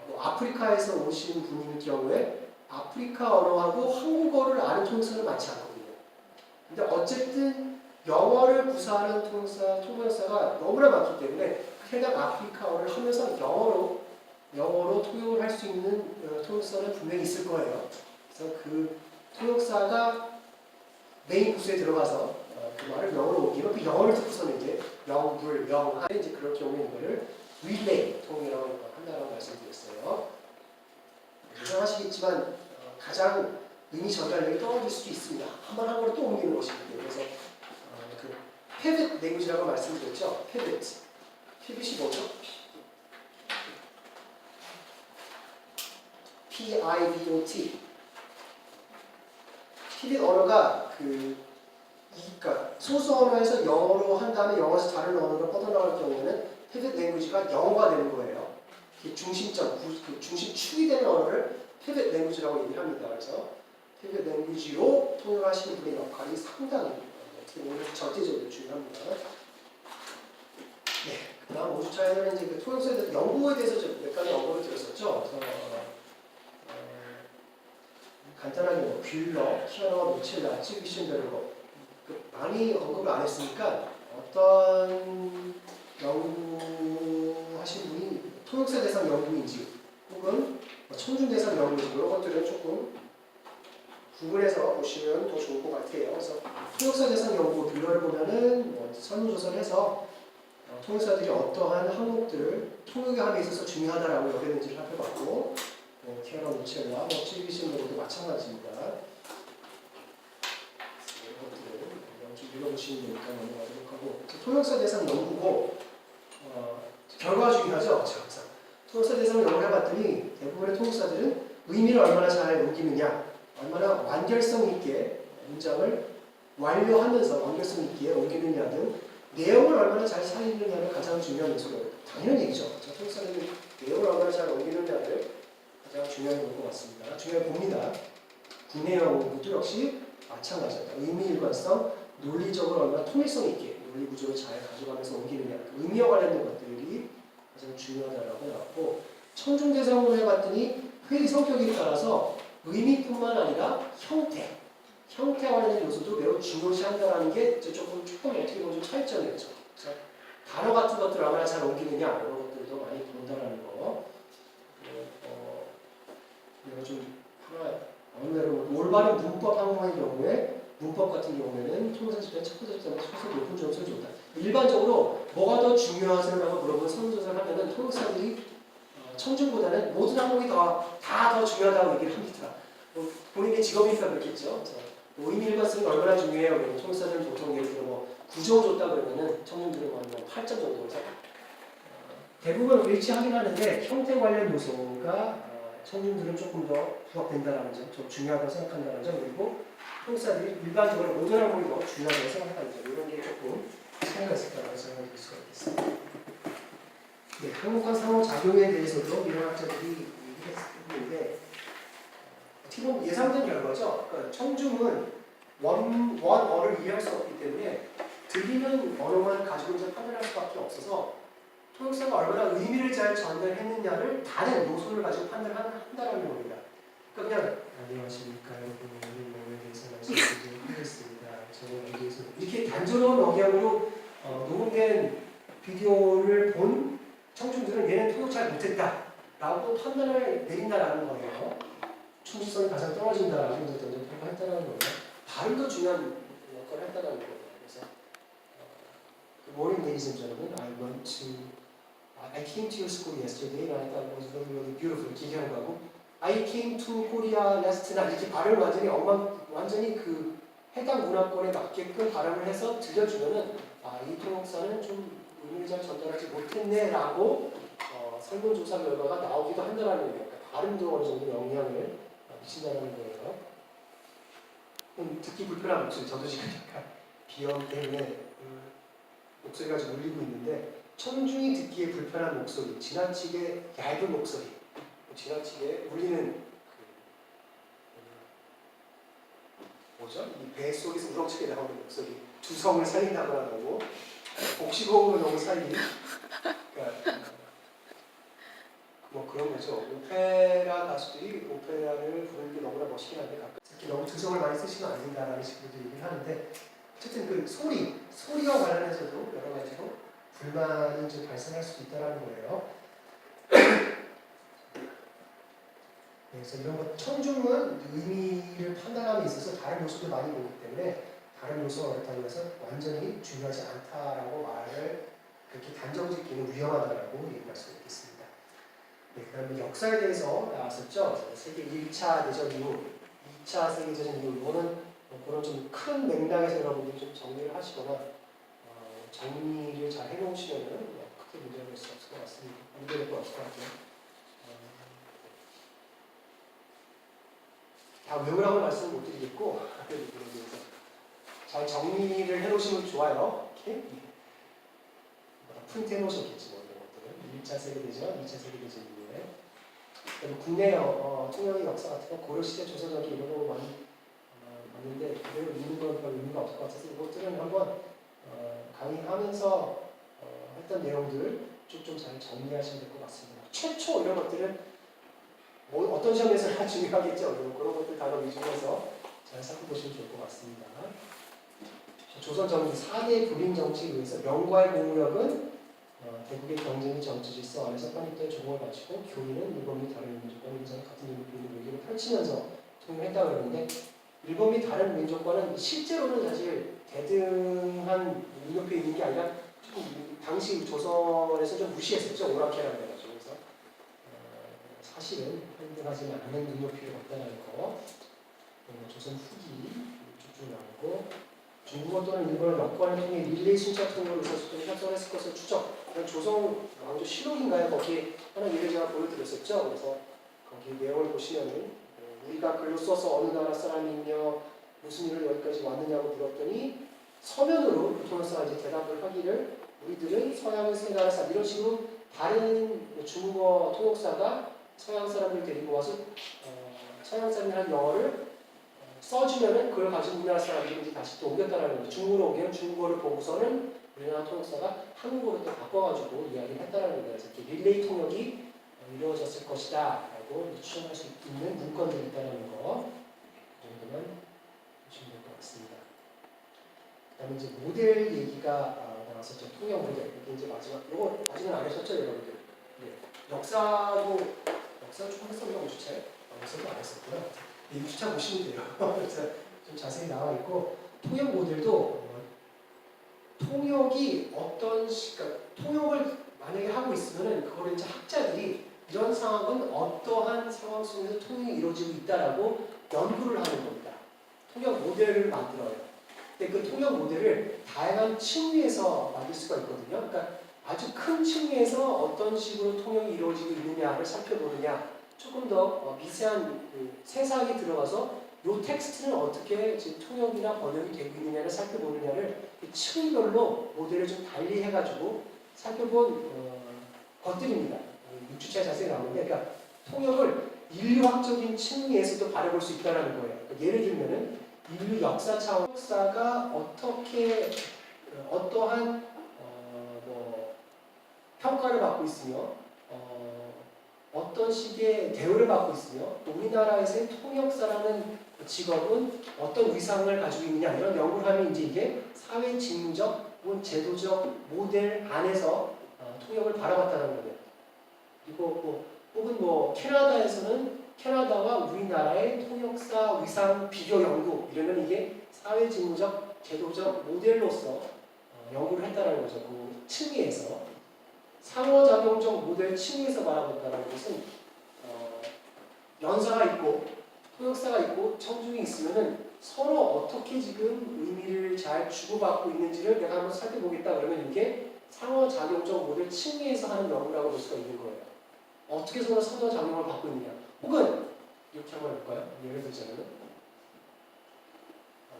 뭐 아프리카에서 오신 분일 경우에 아프리카 언어하고 한국어를 아는 통역사는 많지 않거든요. 근데 어쨌든 영어를 구사하는 통역사가 너무나 많기 때문에 해당 아프리카어를 하면서 영어로 통역을 할 수 있는 통역사는 분명히 있을 거예요. 그래서 그 통역사가 메인 부스에 들어가서 그 말을 영어로 옮기면 그 영어를 듣고서는 이제 영불, 영아 이제 그럴 경우에 이거를 릴레이 통역이라고 한다고 말씀드렸어요. 예상하시겠지만 가장 의미 전달력이 떨어질 수도 있습니다. 한번 한 거로 또 옮기는 것이기 때문에 그래서 그 pivot 랭귀지라고 말씀드렸죠. pivot이 뭐죠? P-I-V-O-T. pivot 언어가 그러니까 소수 언어에서 영어로 한 다음에 영어에서 다른 언어로 뻗어나갈 경우에는 pivot 랭귀지가 영어가 되는 거예요. 중심점, 중심축이 되는 언어를 pivot 랭귀지라고 얘기를 합니다. 그래서 pivot 랭귀지로 통역하시는 분의 역할이 상당히 절대적으로 중요합니다. 네, 그다음 5주차에는 이제 그 통역사에 대해서 연구에 대해서 몇 가지 언급을 드렸었죠. 그래서 간단하게 뭐 뷰러, 키아노와 노첼라, 찌비신베르거 많이 언급을 안 했으니까 어떤 연구하신 분이 통역사 대상 연구인지 혹은 청중 대상 연구인지 이런 것들은 조금 구분해서 보시면 더 좋을 것 같아요. 그래서 통역사 대상 연구 뷰러를 보면은 설문조사를 해서 통역사들이 어떠한 항목들을 통역에 함에 있어서 중요하다라고 여겼는지를 살펴봤고 키아노 노첼라, 찌비신베르거도 마찬가지입니다. 좀 읽어보시면 되니까 넘어가도록 하고 통역사 대상 연구고 결과가 중요하죠. 항상 통역사 대상 연구를 해봤더니 대부분의 통역사들은 의미를 얼마나 잘 옮기느냐 얼마나 완결성 있게 문장을 완료하면서 완결성 있게 옮기느냐 등 내용을 얼마나 잘 살리느냐가 가장 중요한 요소로 당연한 얘기죠. 통역사들은 내용을 얼마나 잘 옮기느냐를 가장 중요한 것 같습니다. 중요해 봅니다. 국내 연구도 역시 마찬가지입니다. 의미 일관성, 논리적으로 얼마나 통일성 있게 논리 구조를 잘 가져가면서 옮기느냐 의미와 관련된 것들이 가장 중요하다고 나왔고 청중 대상으로 해봤더니 회의 성격에 따라서 의미뿐만 아니라 형태와 관련된 요소도 매우 중요시한다는 게 조금 어떻게 보면 좀 차이점이었죠. 그래서 단어 같은 것들을 얼마나 잘 옮기느냐 이런 것들도 많이 본다는 거. 내가 좀 하나 올바른 문법 항목의 경우에 문법 같은 경우에는 통역사 집단 첫 번째 집단에 최소 높은 점수를 줬다. 일반적으로 뭐가 더 중요하세요라고 물어보는 설문조사를 하면은 통역사들이 청중보다는 모든 항목이 다 더 중요하다고 얘기를 합니다. 본인의 직업이니까 그렇겠죠. 의미 일관성이 얼마나 중요해요? 그러면 통역사들은 보통 예를 들어 9점 줬다 그러면은 청중들은 8점 정도 죠 대부분 일치하긴 하는데 형태 관련 요소가 청중들은 조금 더 부합된다는 점, 좀 중요하다고 생각한다는 점, 그리고 통역사들이 일반적으로 모든 항목이 더 중요하다고 생각하는 점, 이런 게 조금 차이가 있을 거라고 생각을 들 수가 있겠습니다. 네, 항목간 상호작용에 대해서도 이런 학자들이 얘기했는데 어떻게 보면 예상된 결과죠. 그러니까 청중은 원어를 이해할 수 없기 때문에 들리는 언어만 가지고 이제 판단할 수밖에 없어서 통역사가 얼마나 의미를 잘 전달했느냐를 다른 요소를 가지고 판단한다는 겁니다. 그러니까 그냥 안녕하십니까 여러분 부드러운 억양으로 녹음된 비디오를 본 청중들은 얘는 통역 잘 못했다 라고 판단을 내린다라는 거예요. 충실성이 가장 떨어진다라고 평가했다는 거예요. 발음도 중요한 역할을 했다는 거예요. 그래서 Good morning, ladies and gentlemen. I came to your school yesterday and I thought it was really, really beautiful. 이렇게 얘기하는 거하고 I came to Korea last night. 이렇게 발음을 완전히 그 해당 문화권에 맞게끔 발음을 해서 들려주면은 이 통역사는 좀 의미를 잘 전달하지 못했네라고 설문조사 결과가 나오기도 한다라는 거예요. 그러니까 발음도 어느 정도 영향을 미친다는 거예요. 듣기 불편한 목소리, 저도 지금 약간 비염 때문에 목소리가 좀 울리고 있는데 청중이 듣기에 불편한 목소리, 지나치게 얇은 목소리, 지나치게 울리는 이 배 속에서 우렁차게 나오는 목소리, 두성을 살린다거나 하고 복식호흡으로 너무 살린 그러니까 뭐 그런 거죠. 오페라 가수들이 오페라를 부르는 게 너무나 멋있긴 한데 가끔 특히 너무 두성을 많이 쓰시면 안 된다라는 식으로도 얘기를 하는데 어쨌든 그 소리와 관련해서도 여러 가지로 불만이 좀 발생할 수도 있다는 거예요. 그래서 이런 것 청중은 의미를 판단함에 있어서 다른 요소를 많이 보기 때문에 다른 요소가 그렇다고 해서 완전히 중요하지 않다라고 말을 그렇게 단정짓기는 위험하다라고 얘기할 수 있겠습니다. 네, 그다음에 역사에 대해서 나왔었죠. 세계 1차 대전 이후, 2차 세계대전 이후 이거는 그런 좀 큰 맥락에서 여러분들이 좀 정리를 하시거나 정리를 잘 해놓으시면은 크게 문제가 될 수 없을 것 같습니다. 문제될 거 없을 것 같아요. 다 외우라고 말씀을 못 드리겠고 잘 정리를 해놓으시면 좋아요. 이렇게 프린트 해놓으셨겠지 뭐 이런 것들은 1차 세계대전, 2차 세계대전 이후에 국내 통역의 역사 같은 거 고려시대, 조선전기 이런 거 많이 봤는데 그대로 읽는 건 별 의미가 없을 것 같아서 이것들은 한번 강의하면서 했던 내용들 쭉 좀 잘 정리하시면 될 것 같습니다. 최초 이런 것들은 어떤 시험에서나 중요하겠죠. 그런 것들 다뤄 위주해서 잘 살펴보시면 좋을 것 같습니다. 조선 정치 4대 불임 정치에 의해서 명과의 공력은 대국의 경쟁 정치 질서 안에서 편입된 조공을 마치고 교리는 일본 및 다른 민족과 인사는 같은 민족의 외교를 펼치면서 통일했다고 했는데 일본 및 다른 민족과는 실제로는 사실 대등한 눈높이에 있는 게 아니라 좀 당시 조선에서 좀 무시했었죠. 오락해라는 해가지고. 그래서 사실은 평등하지는 않는 눈높이를 갖다라는 거. 조선 후기 쭉쭉 나오고 중국어 또는 일본을 여권을 통해 릴레이 순차 통로를 있었을 협상했을 것을 추정. 조선 왕조 실록인가요? 거기에 하나 예를 제가 보여드렸었죠. 그래서 거기 내용을 보시면은 우리가 글로 써서 어느 나라 사람이며 무슨 일을 여기까지 왔느냐고 물었더니 서면으로 교통사가 이제 대답을 하기를 우리들은 서양의 세 나라 사람 이런 식으로 다른 중국어 통역사가 서양 사람을 데리고 와서 서양 사람이 한 영어를 써주면은 그걸 가지고 우리나라 사람들이 이제 다시 또 옮겼다라는 거죠. 중국어로 옮기면 중국어를 보고서는 우리나라 통역사가 한국어로 또 바꿔가지고 이야기를 했다라는 거예요. 그래서 이렇게 릴레이 통역이 이루어졌을 것이다 라고 추정할 수 있는 문건들이 있다는 거 정도만 보시면 될 것 같습니다. 그 다음에 이제 모델 얘기가 나왔었죠. 통역 모델. 이게 이제 마지막, 이거 아직은 안 하셨죠, 여러분들? 네. 역사 조금 했었나, 5주차에? 역사도 안 했었구나. 6주차 보시면 돼요. 그래서 좀 자세히 나와 있고, 통역 모델도 통역이 그러니까 통역을 만약에 하고 있으면은 그걸 이제 학자들이 이런 상황은 어떠한 상황 속에서 통역이 이루어지고 있다라고 연구를 하는 겁니다. 통역 모델을 만들어요. 근데 그 통역 모델을 다양한 층위에서 만들 수가 있거든요. 그러니까 아주 큰 층위에서 어떤 식으로 통역이 이루어지고 있느냐를 살펴보느냐, 조금 더 미세한 세상에 들어가서 이 텍스트는 어떻게 지금 통역이나 번역이 되고 있느냐를 살펴보느냐를 층별로 모델을 좀 달리 해가지고 살펴본 것들입니다. 6주차에 자세히 나오는데, 그러니까 통역을 인류학적인 층위에서도 바라볼 수 있다는 거예요. 그러니까 예를 들면은 인류 역사 차원 역사가 어떠한 평가를 받고 있으며 어떤 식의 대우를 받고 있으며 또 우리나라에서의 통역사라는 직업은 어떤 위상을 가지고 있느냐 이런 연구를 하면 이제 이게 사회 직무적 혹은 제도적 모델 안에서 통역을 바라봤다는 거예요. 그리고 혹은 캐나다에서는 캐나다와 우리나라의 통역사 위상 비교 연구 이러면 이게 사회 직무적 제도적 모델로서 연구를 했다는 거죠. 그 층위에서 상호작용적 모델 층위에서 바라본다는 것은 연사가 있고 통역사가 있고 청중이 있으면은 서로 어떻게 지금 의미를 잘 주고받고 있는지를 내가 한번 살펴보겠다 그러면 이게 상호작용적 모델 층위에서 하는 연구라고 볼 수가 있는 거예요. 어떻게 서로 상호작용을 받고 있느냐. 혹은 이렇게 한번 해볼까요? 예를 들자면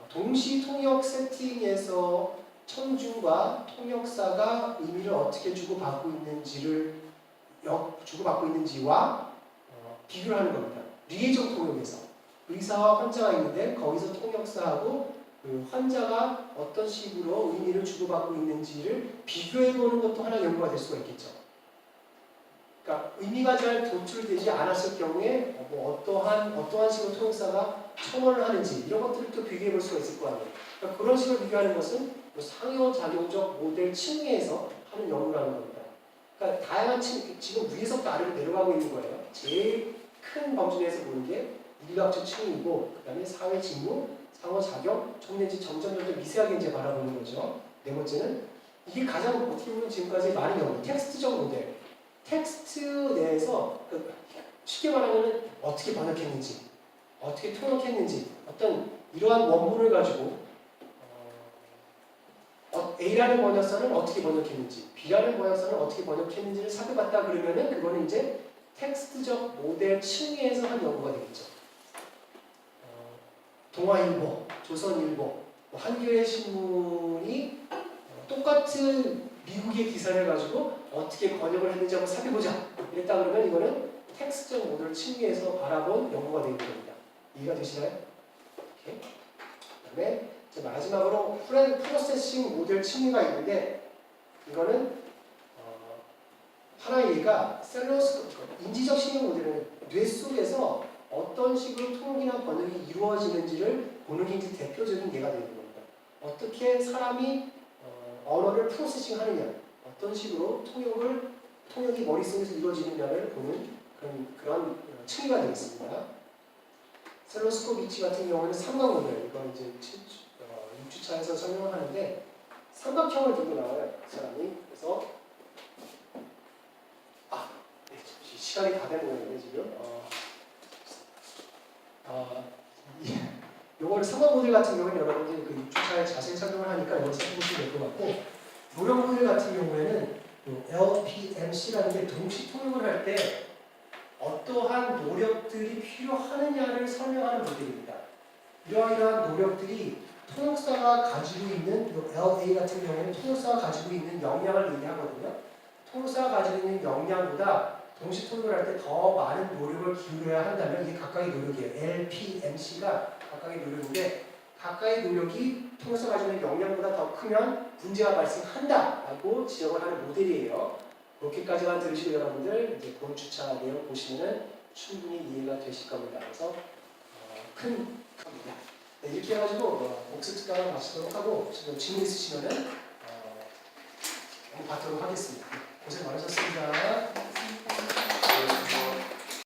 동시 통역 세팅에서 청중과 통역사가 의미를 어떻게 주고받고 있는지와 비교를 하는 겁니다. 리에이정 통역에서 의사와 환자가 있는데 거기서 통역사하고 그 환자가 어떤 식으로 의미를 주고받고 있는지를 비교해보는 것도 하나의 연구가 될 수가 있겠죠. 그러니까 의미가 잘 도출되지 않았을 경우에 어떠한 식으로 통역사가 청원을 하는지 이런 것들을 또 비교해볼 수가 있을 거 아니에요. 그러니까 그런 식으로 비교하는 것은 상호작용적 모델 층위에서 하는 연구라는 겁니다. 그러니까 다양한 지금 위에서부터 아래로 내려가고 있는 거예요. 제일 큰 범주 내에서 보는 게 인류학적 층위이고 그 다음에 사회 직무, 상호작용, 총내지 점점 미세하게 이제 바라보는 거죠. 네 번째는 이게 가장 어떻게 보면 지금까지 많은 연구, 텍스트적 모델. 텍스트 내에서 쉽게 말하면 어떻게 번역했는지, 어떻게 통역했는지, 어떤 이러한 원문을 가지고 A라는 번역사는 어떻게 번역했는지, B라는 번역사는 어떻게 번역했는지를 살펴봤다 그러면은 그거는 이제 텍스트적 모델 층위에서 한 연구가 되겠죠. 동아일보, 조선일보, 한겨레 신문이 똑같은 미국의 기사를 가지고 어떻게 번역을 했는지 한번 살펴보자. 이랬다 그러면 이거는 텍스트적 모델 층위에서 바라본 연구가 되는 겁니다. 이해가 되시나요? 이렇게. 그다음에 마지막으로 프로세싱 모델 층위가 있는데 이거는 하나의 예가 인지적 신경 모델은 뇌 속에서 어떤 식으로 통역이나 번역이 이루어지는지를 보는 게 이제 대표적인 예가 되는 겁니다. 어떻게 사람이 언어를 프로세싱 하느냐, 어떤 식으로 통역이 머릿속에서 이루어지느냐를 보는 그런 층위가 되겠습니다. 셀로스코비치 같은 경우는 삼각 모델, 이건 이제 6주차에서 설명을 하는데 삼각형을 들고 나와요. 그 사람이. 그래서 시간이 다 된 거예요, 지금. 요거를 삼각 모델 같은 경우는 여러분들이 그 6주차에 자세히 설명을 하니까 이걸 살펴보시면 될 것 같고, 노력 모델 같은 경우에는 LPMC라는 게 동시 통역을 할 때 어떠한 노력들이 필요하느냐를 설명하는 모델입니다. 이러한 노력들이 통역사가 가지고 있는 LA 같은 경우에는 통역사가 가지고 있는 역량을 얘기하거든요. 통역사가 가지고 있는 역량보다 동시 통역을 할 때 더 많은 노력을 기울여야 한다면 이게 각각의 노력이에요. LPMC가 각각의 노력인데 각각의 노력이 통역사가 가지고 있는 역량보다 더 크면 문제가 발생한다라고 지적을 하는 모델이에요. 그렇게까지만 들으시고 여러분들 이제 본 주차 내용 보시면은 충분히 이해가 되실 겁니다. 그래서 큰 겁니다. 네, 이렇게 해가지고 복습 특강을 마치도록 하고 지금 질문 있으시면은 한번 받도록 하겠습니다. 고생 많으셨습니다.